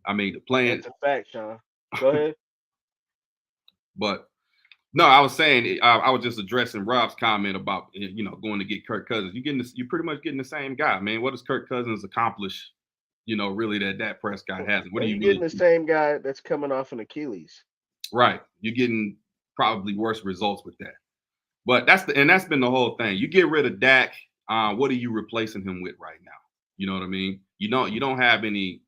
I mean, the playing, That's a fact, Sean. Go ahead. but no, I was saying, I was just addressing Rob's comment about going to get Kirk Cousins. You're pretty much getting the same guy, man. What does Kirk Cousins accomplish? Really that Dak Prescott hasn't. What Well, do you're you getting really the do? same guy that's coming off an Achilles. Right? You're getting probably worse results with that. But that's been the whole thing. You get rid of Dak. What are you replacing him with right now? You know what I mean? You don't have any.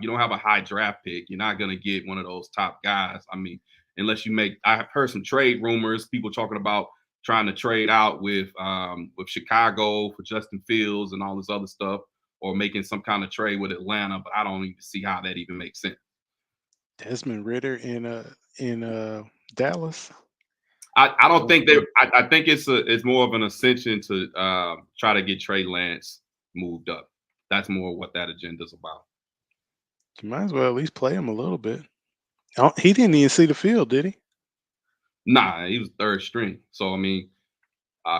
You don't have a high draft pick. You're not gonna get one of those top guys. I mean, unless you make. I have heard some trade rumors. People talking about trying to trade out with Chicago for Justin Fields and all this other stuff, or making some kind of trade with Atlanta. But I don't even see how that even makes sense. Desmond Ritter in Dallas. I don't Oh, think they. I think it's more of an ascension to try to get Trey Lance moved up. That's more what that agenda's about. you might as well at least play him a little bit. Oh, he didn't even see the field, did he? Nah, he was third string. So I mean,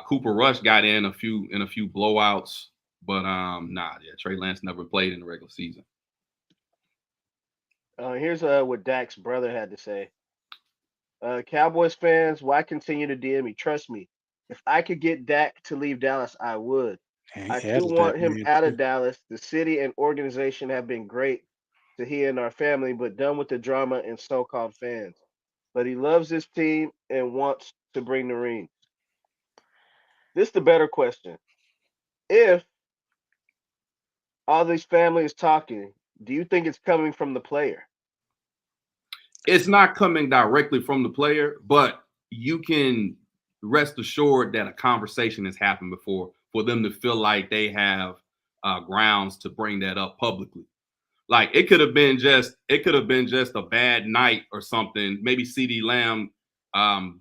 Cooper Rush got in a few blowouts, but nah, yeah, Trey Lance never played in the regular season. Here's what Dak's brother had to say. Cowboys fans, why continue to DM me? Trust me, if I could get Dak to leave Dallas, I would. And I he too added that want him man out too. of Dallas. The city and organization have been great to he and our family, but done with the drama and so-called fans. But he loves his team and wants to bring the ring. This is the better question. If all these families talking, do you think it's coming from the player? It's not coming directly from the player, but you can rest assured that a conversation has happened before for them to feel like they have grounds to bring that up publicly. Like it could have been just a bad night or something. Maybe CD Lamb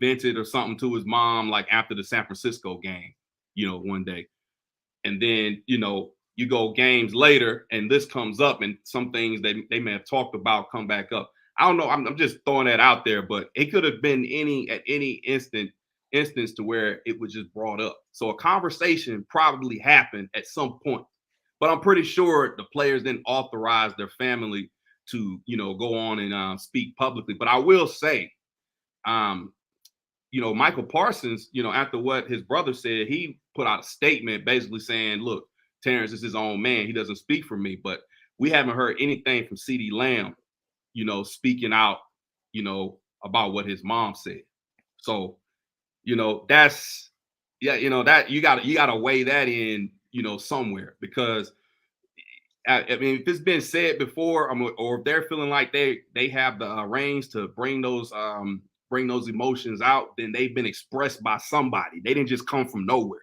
vented or something to his mom like after the San Francisco game, one day. And then, you go games later and this comes up and some things they may have talked about come back up. I don't know. I'm just throwing that out there, but it could have been any instance to where it was just brought up. So a conversation probably happened at some point, but I'm pretty sure the players didn't authorize their family to, go on and speak publicly. But I will say, um, Michael Parsons, after what his brother said, he put out a statement basically saying, look, Terrence is his own man. He doesn't speak for me. But we haven't heard anything from CD Lamb, speaking out, about what his mom said. So, that's yeah, that you gotta weigh that in, somewhere because I mean, if it's been said before, or if they're feeling like they have the reins to bring those emotions out, then they've been expressed by somebody. They didn't just come from nowhere.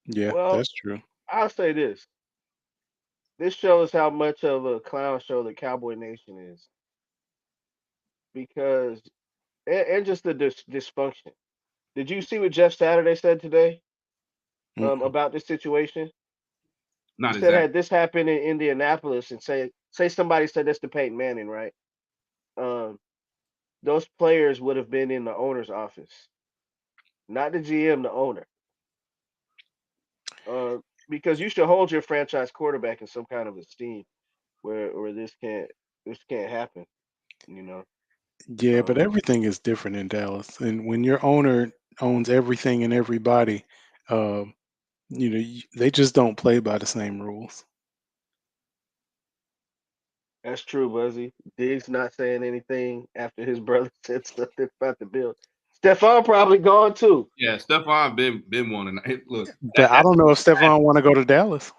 Yeah, Well, that's true. I'll say this. This shows how much of a clown show the Cowboy Nation is. because and just the dysfunction. Did you see what Jeff Saturday said today Mm-mm. about this situation? He Not said exactly. had this happened in Indianapolis and say somebody said this to Peyton Manning, right? Um, those players would have been in the owner's office, not the GM, the owner. Uh, because you should hold your franchise quarterback in some kind of esteem where this can't happen, you know. Yeah, but Um, everything is different in Dallas, and when your owner owns everything and everybody, um, they just don't play by the same rules. that's true, Buzzy. Diggs not saying anything after his brother said something about the bill. Stephon probably gone too. Yeah, Stephon been wanting. Look, But I that's don't know if Stephon want to go to Dallas.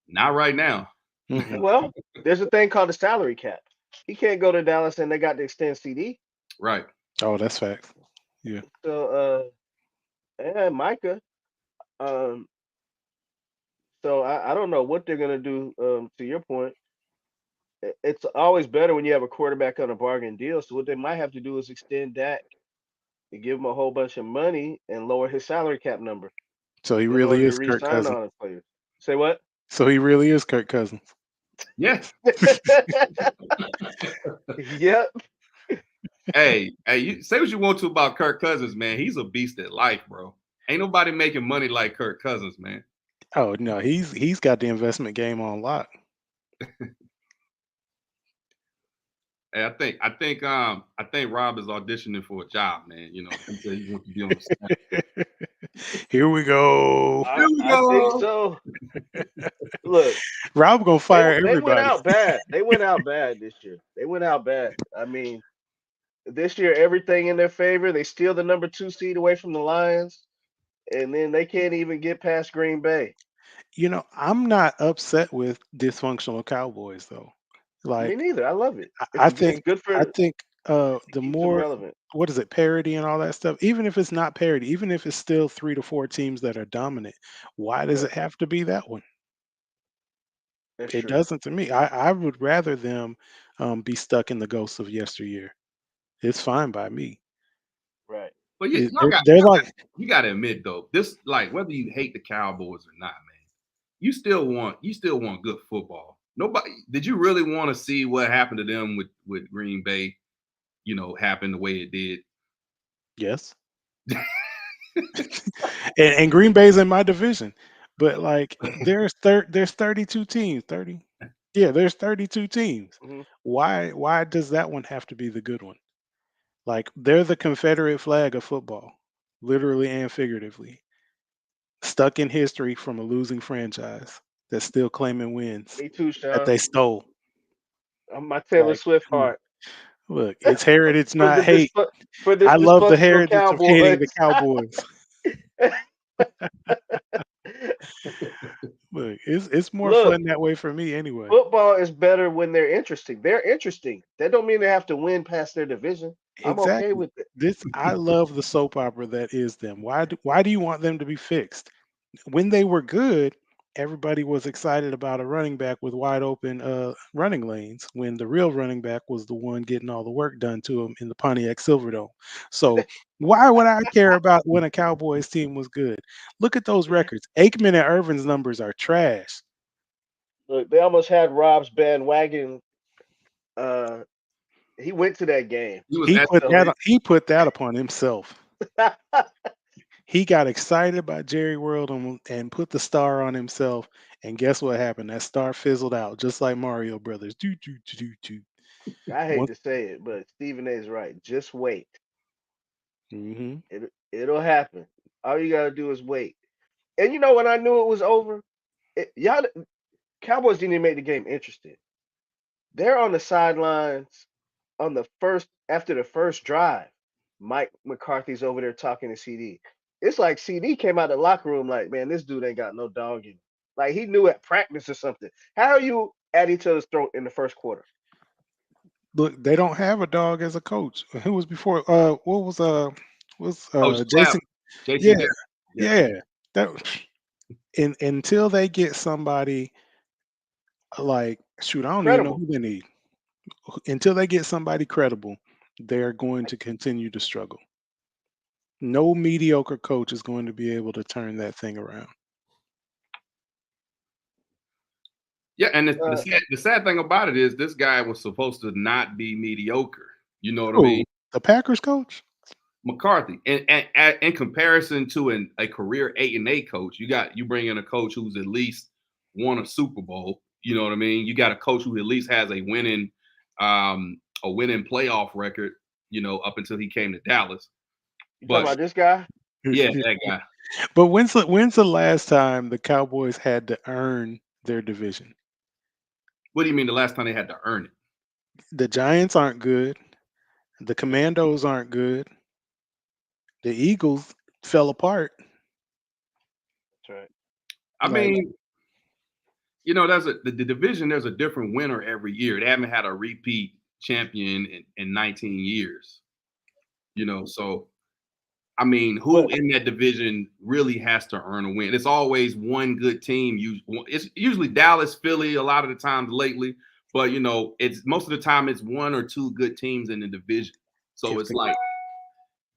not right now. Mm-mm. Well, there's a thing called the salary cap. He can't go to Dallas and they got to extend CD. Right. Oh, that's facts. Yeah. So and Micah. Um so I don't know what they're gonna do, to your point. It's always better when you have a quarterback on a bargain deal. So what they might have to do is extend Dak and give him a whole bunch of money and lower his salary cap number So he in really order to is Kirk re-sign Cousins. all the players. Say what? So he really is Kirk Cousins. Yeah. Yep. Hey, you say what you want to about Kirk Cousins, man. He's a beast at life, bro. Ain't nobody making money like Kirk Cousins, man. Oh no, he's got the investment game on lock. Hey, I think Rob is auditioning for a job, man. He said he wants to be on the staff. Here we go. Here we I think go. so. Look, Rob gonna they fire they went everybody. out bad. They went out bad this year. They went out bad. I mean, this year everything in their favor. They steal the number 2 seed away from the Lions, and then they can't even get past Green Bay. I'm not upset with dysfunctional Cowboys though. Me Like neither. I love it. I It's I a, think and good I for think it the keeps them more relevant. what is it, parity and all that stuff, even if it's not parity, even if it's still 3 to 4 teams that are dominant, why does Yeah, it have to be that one? that's It true. doesn't to me. I would rather them be stuck in the ghosts of yesteryear. It's fine by me. Right. But It, y'all they're, got they're like you got to admit though, this like whether you hate the Cowboys or not, man, you still want good football. Nobody did you really want to see what happened to them with Green Bay? Happen the way it did. yes. And Green Bay's in my division. But like there's 32 teams. 30. Yeah, there's 32 teams. Hmm. Why does that one have to be the good one? Like they're the Confederate flag of football, literally and figuratively. Stuck in history from a losing franchise that's still claiming wins Me too, that Sean. they stole. I'm my Taylor Like, Swift come on. heart Look, it's heritage, for not the hate. for the I love the dysfunctional heritage of hating the Cowboys. Cowboys. Look, it's more Look, fun that way for me anyway. football is better when they're interesting. They're interesting. That don't mean they have to win past their division. I'm okay Exactly. with it. This I love the soap opera that is them. Why do you want them to be fixed? When they were good, everybody was excited about a running back with wide open running lanes when the real running back was the one getting all the work done to him in the Pontiac Silverdome. So why would I care about when a Cowboys team was good? Look at those records. Aikman and Irvin's numbers are trash. Look, they almost had Rob's bandwagon. Uh, he went to that game. He was He at put So that he put that upon himself. He got excited about Jerry World and put the star on himself. And guess what happened? That star fizzled out, just like Mario Brothers. Do do do do do. I hate Once, to say it, but Stephen A is right. Just wait. hmm It'll happen. All you gotta do is wait. And you know when I knew it was over, y'all Cowboys didn't even make the game interesting. They're on the sidelines on the first after the first drive. Mike McCarthy's over there talking to CD. It's like CD came out of the locker room like, man, this dude ain't got no dog in him. Like he knew at practice or something. How are you at each other's throat in the first quarter? Look, they don't have a dog as a coach. Who was before? What was Coach Snap, Jason? JC Yeah, Dare. Yeah. yeah. That until they get somebody like shoot, I don't even know Credible. who they need. until they get somebody credible, they're going to continue to struggle. No mediocre coach is going to be able to turn that thing around. Yeah, and Uh, the sad thing about it is this guy was supposed to not be mediocre. You know what I Oh, mean? the Packers coach? McCarthy, and in comparison to a career 8-8 coach, you bring in a coach who's at least won a Super Bowl. You know what I mean? You got a coach who at least has a winning playoff record. You know, up until he came to Dallas. you talking But about this guy? yeah, that guy. But when's the last time the Cowboys had to earn their division? What do you mean the last time they had to earn it? The Giants aren't good. The Commandos aren't good. The Eagles fell apart. That's right. I Like, mean, you know, the division. There's a different winner every year. They haven't had a repeat champion in 19 years. You know, so I mean, who But in that division really has to earn a win? It's always one good team. It's usually Dallas, Philly, a lot of the times lately. But you know, it's most of the time it's one or two good teams in the division. So if it's the like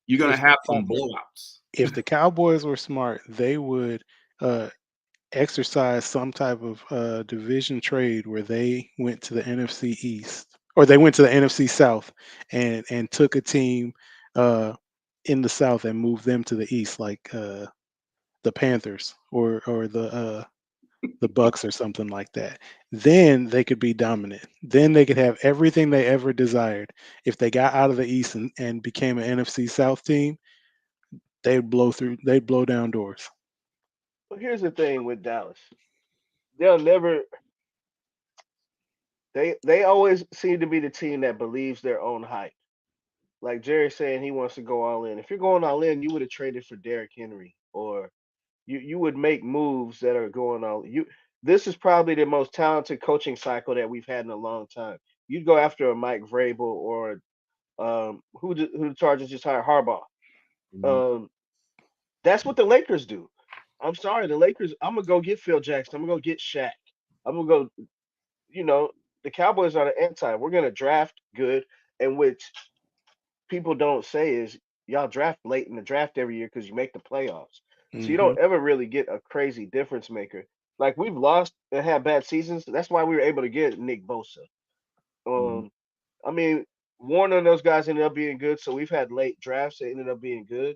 you're gonna if have some blowouts. if the Cowboys were smart, they would uh, exercise some type of division trade where they went to the NFC East or they went to the NFC South and took a team uh, in the South and moved them to the East, like the Panthers or the Bucks or something like that. Then they could be dominant. Then they could have everything they ever desired. If they got out of the East and became an NFC South team, they'd blow down doors. here's the thing with Dallas. They'll never. They always seem to be the team that believes their own hype. Like Jerry's saying, he wants to go all in. If you're going all in, you would have traded for Derrick Henry, or you would make moves that are going all. You This is probably the most talented coaching cycle that we've had in a long time. You'd go after a Mike Vrabel or who the Chargers just hired Harbaugh. Mhm. Um, that's what the Lakers do. I'm sorry, the Lakers. I'm gonna go get Phil Jackson. I'm gonna go get Shaq. I'm gonna go. You know, the Cowboys are the anti. We're gonna draft good, and which people don't say is y'all draft late in the draft every year because you make the playoffs. So you Hmm. don't ever really get a crazy difference maker. Like we've lost and had bad seasons. That's why we were able to get Nick Bosa. Mhm. Um, I mean, one of those guys ended up being good. So we've had late drafts that ended up being good.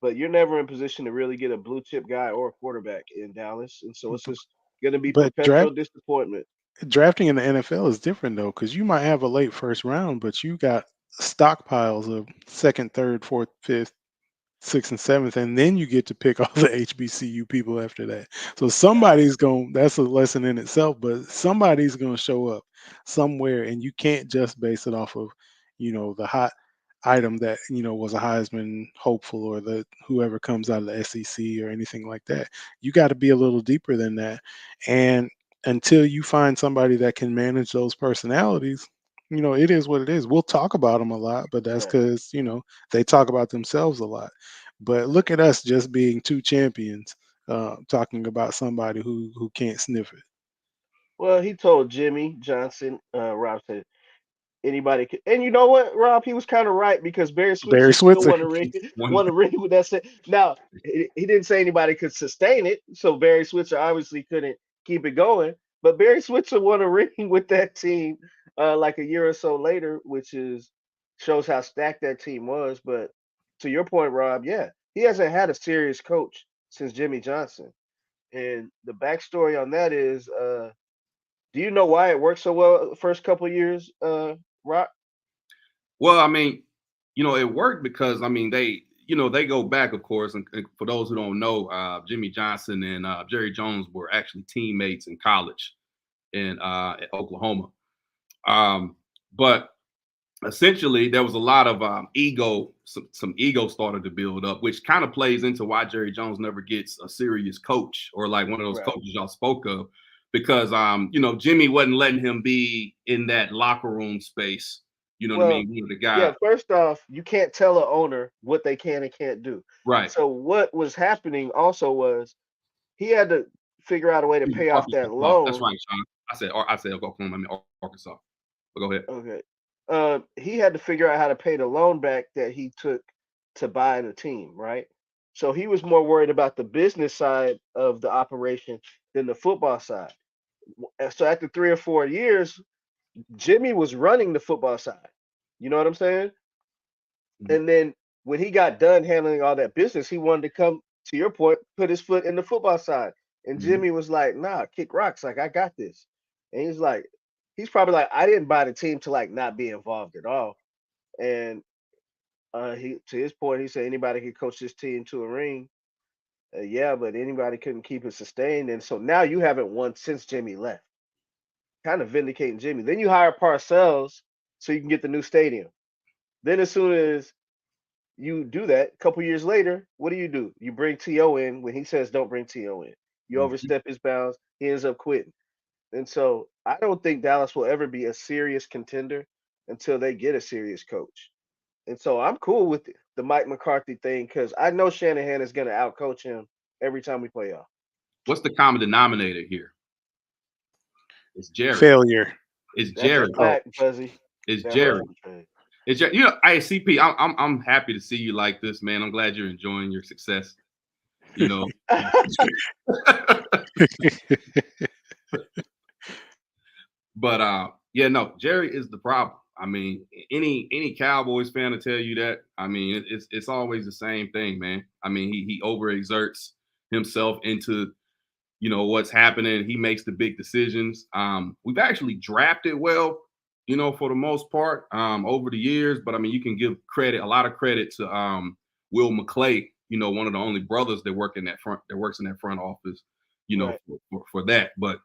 But you're never in position to really get a blue chip guy or a quarterback in Dallas, and so it's just going to be But perpetual disappointment. drafting in the NFL is different though, because you might have a late first round, but you got stockpiles of second, third, fourth, fifth, sixth, and seventh, and then you get to pick all the HBCU people after that. So somebody's going. That's a lesson in itself, but somebody's going to show up somewhere, and you can't just base it off of, the hot item that was a Heisman hopeful or the whoever comes out of the SEC or anything like that. You got to be a little deeper than that, and until you find somebody that can manage those personalities, it is what it is. We'll talk about them a lot, but that's Right. because they talk about themselves a lot. But look at us just being two champions, talking about somebody who can't sniff it. Well, he told Jimmy Johnson, Rob said anybody could, and you know what, Rob, he was kind of right because Barry Barry Switzer still Switzer. won a ring, One, won a ring with that. Now he didn't say anybody could sustain it, so Barry Switzer obviously couldn't keep it going. But Barry Switzer won a ring with that team like a year or so later, which is shows how stacked that team was. But to your point, Rob, yeah, he hasn't had a serious coach since Jimmy Johnson. And the backstory on that is, do you know why it worked so well the first couple of years, Rock? well, I mean, you know, it worked because I mean they go back, of course, and for those who don't know, Jimmy Johnson and Jerry Jones were actually teammates in college in at Oklahoma. Um, but essentially there was a lot of some ego started to build up, which kind of plays into why Jerry Jones never gets a serious coach or like one of those Right. coaches y'all spoke of, because Jimmy wasn't letting him be in that locker room space. You know what I Well, mean? One of the yeah, guy, first off, you can't tell a owner what they can and can't do. right? So what was happening also was he had to figure out a way to pay off that Arkansas. That's loan. right, Sean. I said Oklahoma. I mean Arkansas. But go ahead. Okay. he had to figure out how to pay the loan back that he took to buy the team, right? So he was more worried about the business side of the operation than the football side. And so after 3 or 4 years, Jimmy was running the football side. You know what I'm saying? Mhm. And then when he got done handling all that business, he wanted to come, to your point, put his foot in the football side. And Mhm. Jimmy was like, nah, kick rocks. Like, I got this. And he's like, he's probably like, I didn't buy the team to like not be involved at all. And he, to his point, he said anybody could coach this team to a ring. Yeah, but anybody couldn't keep it sustained. And so now you haven't won since Jimmy left. Kind of vindicating Jimmy. Then you hire Parcells so you can get the new stadium. Then as soon as you do that, a couple years later, what do? You bring T.O. in when he says don't bring T.O. in. You Mhm. overstep his bounds, he ends up quitting. And so I don't think Dallas will ever be a serious contender until they get a serious coach. And so I'm cool with the Mike McCarthy thing because I know Shanahan is going to outcoach him every time we play off. What's the common denominator here? It's Jerry. Failure. It's That's a Jerry. Oh, fact, Buzzy. It's That Jerry. 100%. It's Jerry. Hey CP, I'm happy to see you like this, man. I'm glad you're enjoying your success. You know, but yeah, no, Jerry is the problem. I mean, any Cowboys fan to tell you that. I mean, it's always the same thing, man. I mean, he overexerts himself into what's happening. He makes the big decisions. We've actually drafted well, for the most part over the years. But I mean, you can give a lot of credit to Will McClay. One of the only brothers that works in that front office. Right, For that. But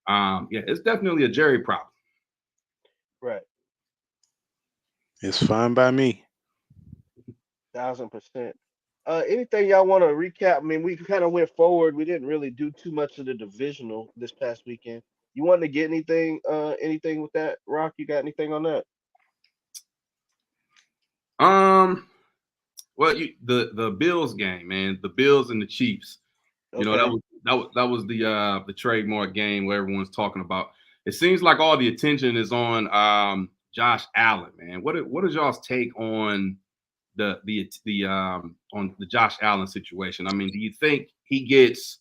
yeah, it's definitely a Jerry problem. right. it's fine by me. 1000%. Anything y'all want to recap? I mean, we kind of went forward. We didn't really do too much of the divisional this past weekend. You want to get anything with that, Rock? You got anything on that? Um, well, the Bills game, man, the Bills and the Chiefs. That Okay. was the trademark game where everyone's talking about. It seems like all the attention is on Josh Allen, man. What is y'all's take on the on the Josh Allen situation? I mean, do you think he gets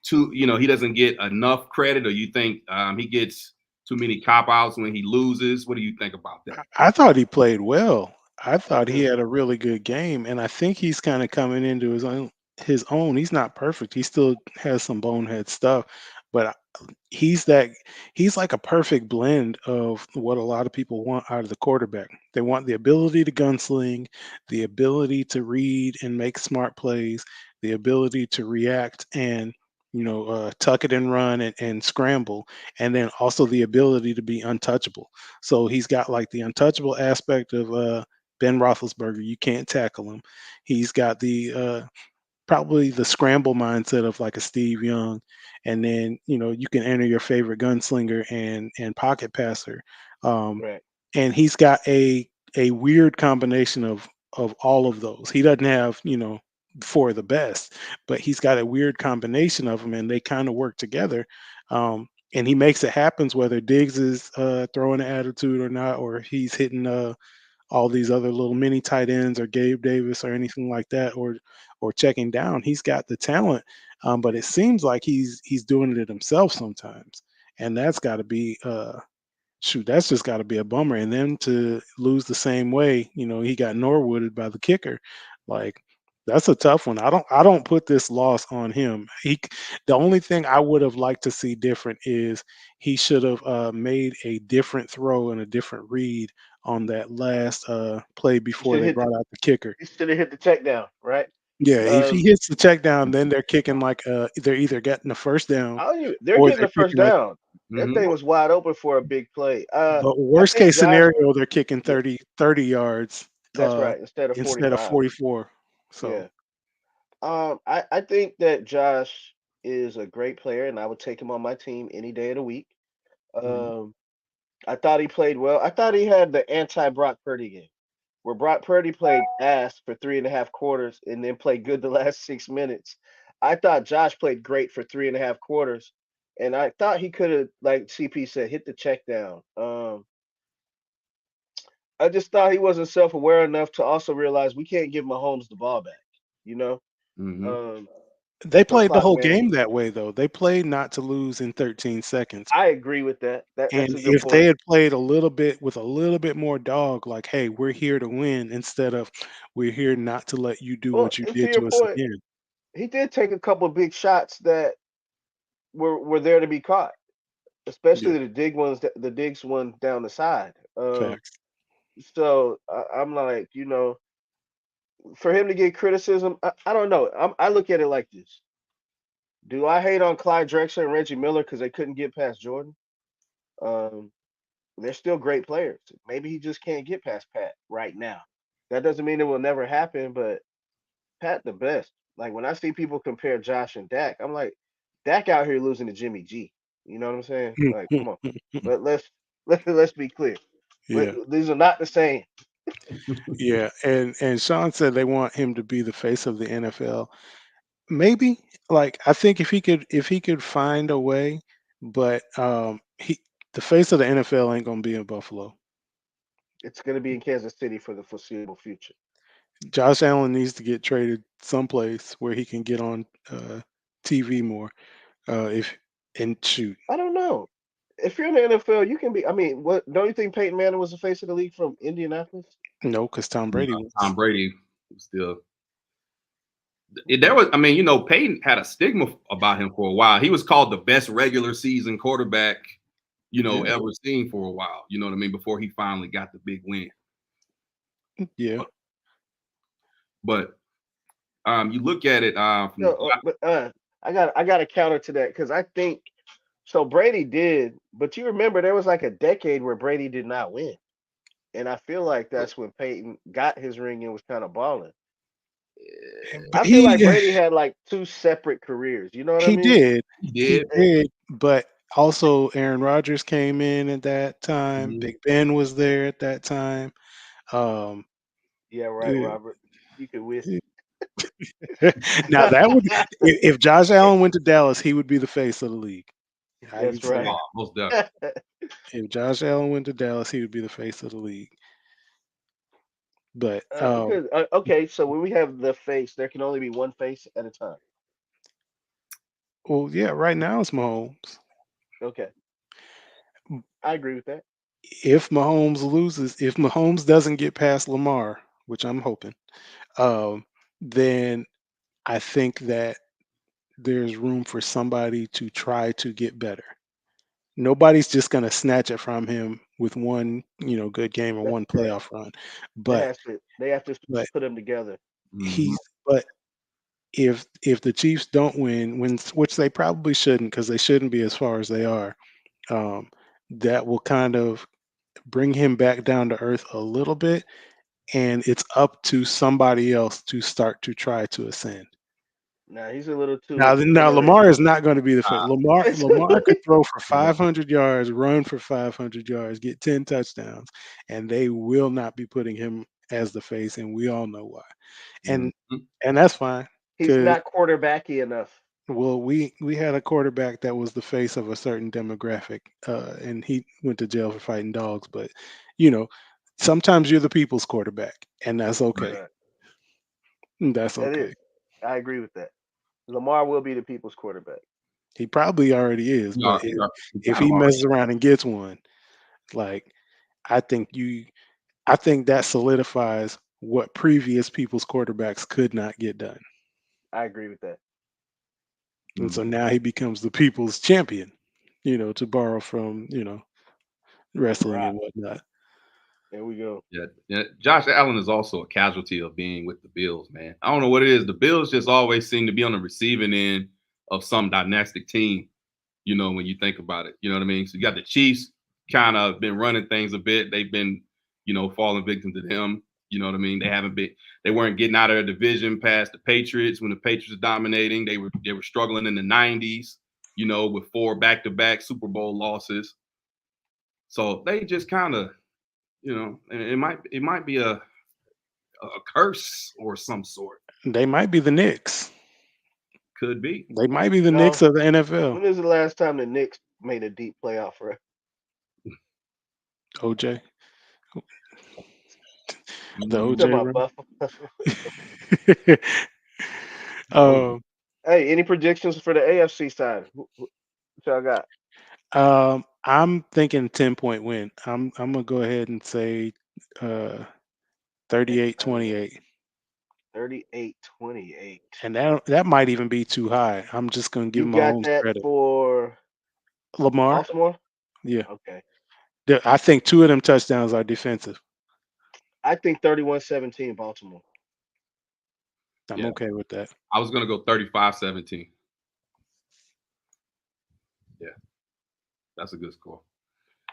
he doesn't get enough credit, or you think he gets too many cop outs when he loses? What do you think about that? I thought he played well. I I thought he do. had a really good game, and I think he's kind of coming into his own. His own. He's not perfect. He still has some bonehead stuff, but he's that he's like a perfect blend of what a lot of people want out of the quarterback. They want the ability to gunsling, the ability to read and make smart plays, the ability to react and tuck it and run and scramble, and then also the ability to be untouchable. So he's got like the untouchable aspect of Ben Roethlisberger. You can't tackle him. He's got the probably the scramble mindset of like a Steve Young, and then you can enter your favorite gunslinger and pocket passer, um, Right. and he's got a weird combination of all of those. He doesn't have four of the best, but he's got a weird combination of them, and they kind of work together. And he makes it happen whether Diggs is throwing an attitude or not, or he's hitting all these other little mini tight ends or Gabe Davis or anything like that, or checking down. He's got the talent, but it seems like he's doing it himself sometimes, and that's got to be shoot. That's just got to be a bummer. And then to lose the same way, he got Norwooded by the kicker, like. That's a tough one. I don't put this loss on him. The only thing I would have liked to see different is he should have made a different throw and a different read on that last play He before should they hit the brought out the kicker. he should have hit the check down, right? Yeah, if he Um, hits the check down, then they're kicking like they're either getting the first down I don't even, they're or getting they're the first kicking a. down. That Hmm. thing was wide open for a big play. But I worst think case Josh. scenario, they're kicking Yeah, 30 yards that's right. Instead of instead of 45. 44. So Yeah. I think that Josh is a great player, and I would take him on my team any day of the week. Hmm. Um, I thought he played well. I thought he had the anti Brock Purdy game, where Brock Purdy played ass for 3.5 quarters and then played good the last 6 minutes. I thought Josh played great for 3.5 quarters, and I thought he could have, like CP said, hit the check down. I just thought he wasn't self-aware enough to also realize we can't give Mahomes the ball back. You know, Hmm. um, They for played the clock whole game management. that way, though. They played not to lose in 13 seconds. I agree with that. That's And a good if they point. had played a little bit with a little bit more dog, like, hey, we're here to win, instead of we're here not to let you do Well, what you and to did your to us point, again. he did take a couple of big shots that were there to be caught, Yeah, especially the dig ones, the digs one down the side. facts. So I'm like, for him to get criticism, I don't know. I look at it like this: do I hate on Clyde Drexler and Reggie Miller because they couldn't get past Jordan? Um, they're still great players. Maybe he just can't get past Pat right now. That doesn't mean it will never happen, but Pat the best. Like when I see people compare Josh and Dak, I'm like, Dak out here losing to Jimmy G. You know what I'm saying? Like, come on. But let's be clear. Yeah, These are not the same. yeah. And Sean said they want him to be the face of the NFL. Maybe, like, I think if he could find a way, but he the face of the NFL ain't gonna be in Buffalo. It's going to be in Kansas City for the foreseeable future. Josh Allen needs to get traded someplace where he can get on TV more. If and shoot, I don't know. If you're in the NFL, you can be. I mean, what don't you think Peyton Manning was the face of the league from Indianapolis? no, because Tom No, Brady was. Tom Brady was still. There was, I mean, Peyton had a stigma about him for a while. He was called the best regular season quarterback, Yeah, ever seen for a while. You know what I mean? Before he finally got the big win. yeah. But you look at it from No, the but I got a counter to that because I think so. Brady did, but you remember there was like a decade where Brady did not win, and I feel like that's when Peyton got his ring and was kind of balling. But I feel he like Brady had like two separate careers. You know what I he mean? did he he did. And, did, but also Aaron Rodgers came in at that time. Mhm. Big Ben was there at that time. Um, yeah, right, yeah. Robert. You could wish. Now that would, if Josh Allen went to Dallas, he would be the face of the league. I can That's say right. Oh, that. most definitely. If Josh Allen went to Dallas, he would be the face of the league. But Because okay, so when we have the face, there can only be one face at a time. well, yeah, right now it's Mahomes. Okay, I agree with that. If Mahomes loses, if Mahomes doesn't get past Lamar, which I'm hoping, um, then I think that there's room for somebody to try to get better. Nobody's just going to snatch it from him with one, good game or That's one correct. playoff run. It But has to. They have to but put them together. Mhm. he's but if the Chiefs don't win, which they probably shouldn't, because they shouldn't be as far as they are, um, that will kind of bring him back down to earth a little bit, and it's up to somebody else to start to try to ascend. Now he's a little Now, too now Lamar underrated. is not going to be the fit. Uh, Lamar could throw for yeah. 500 yards, run for 500 yards, get 10 touchdowns, and they will not be putting him as the face, and we all know why. And Mhm. and that's fine, He's because not quarterbacky enough. well, we had a quarterback that was the face of a certain demographic, and he went to jail for fighting dogs. But you know, sometimes you're the people's quarterback, and that's Right. okay. Right. That's That okay. is. I agree with that. Lamar will be the people's quarterback. He probably already is, No, but he if kind of he hard. messes around and gets one, like, I think you, I think that solidifies what previous people's quarterbacks could not get done, I agree with that. and so Mhm. now he becomes the people's champion. To borrow from The wrestling Rock. and whatnot. There we go. Yeah, yeah. Josh Allen is also a casualty of being with the Bills, man. I don't know what it is. The Bills just always seem to be on the receiving end of some dynastic team. When you think about it, you know what I mean. So you got the Chiefs kind of been running things a bit. They've been, falling victim to them. You know what I mean. They weren't getting out of their division past the Patriots when the Patriots were dominating. They were struggling in the '90s. With 4 back-to-back Super Bowl losses. So they just kind of, it might be a curse or some sort. They might be the Knicks. Could be. They might be the Knicks No. of the NFL. When is the last time the Knicks made a deep playoff run? OJ. The Mhm. To OJ my run. Buffalo. Oh, um, Hey, any predictions for the AFC side? What y'all got? I'm thinking 10-point win. I'm gonna go ahead and say uh Think about it. 38-28. 38-28. And that might even be too high. I'm just gonna give You got Mahomes that credit. for Lamar, Baltimore? yeah. Okay. I think two of them touchdowns are defensive. I think 31-17 Baltimore. I'm yeah. okay with that. I was gonna go 35-17. Yeah, that's a good score.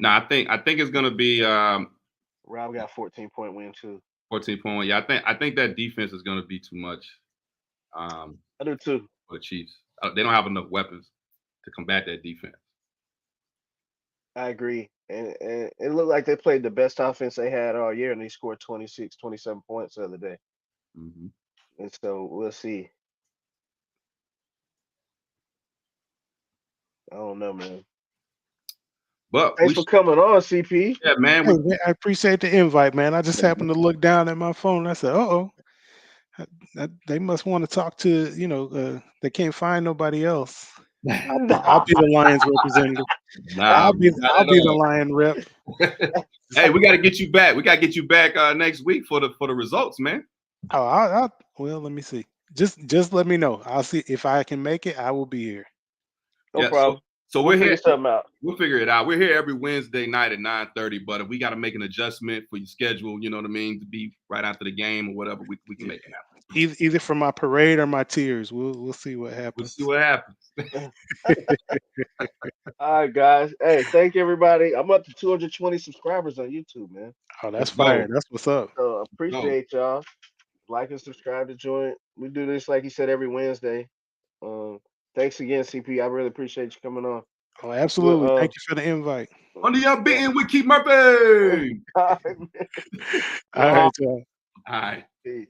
Now I think it's gonna be Rob got 14-point win too. 14-point. Yeah, I think that defense is gonna be too much I do too. for the Chiefs. They don't have enough weapons to combat that defense. I agree. And it looked like they played the best offense they had all year, and they scored 26, 27 points the other day. Mm-hmm. And so we'll see. I don't know, man. But Thanks for coming on, CP. yeah, man. Hey, man, I appreciate the invite, man. I just happened to look down at my phone. And I said, "Uh-oh, they must want to talk to they can't find nobody else." I'll Nah. be the Lions representative. Nah, not I'll at be the all. Lion rep. Hey, we got to get you back. We got to get you back next week for the results, man. Oh, well, let me see. Just let me know. I'll see if I can make it. I will be here. No Yeah. So problem. so We'll we're figure here. something out. We'll figure it out. We're here every Wednesday night at 9:30. But if we got to make an adjustment for your schedule, you know what I mean, to be right after the game or whatever, we can Yeah. make it happen. Either for my parade or my tears. We'll see what We'll see happens. what happens. All right, guys. Hey, thank you, everybody. I'm up to 220 subscribers on YouTube, man. Oh, that's Let's fire. go. That's what's up. So Let's go. appreciate y'all. Like and subscribe to join. We do this, like you said, every Wednesday. Um, Thanks again, CP. I really appreciate you coming on. Oh, absolutely. We'll, Thank you for the invite. Under your yeah. beating with Keith Murphy. All right, man. All We'll right, hop. y'all. All right. Peace.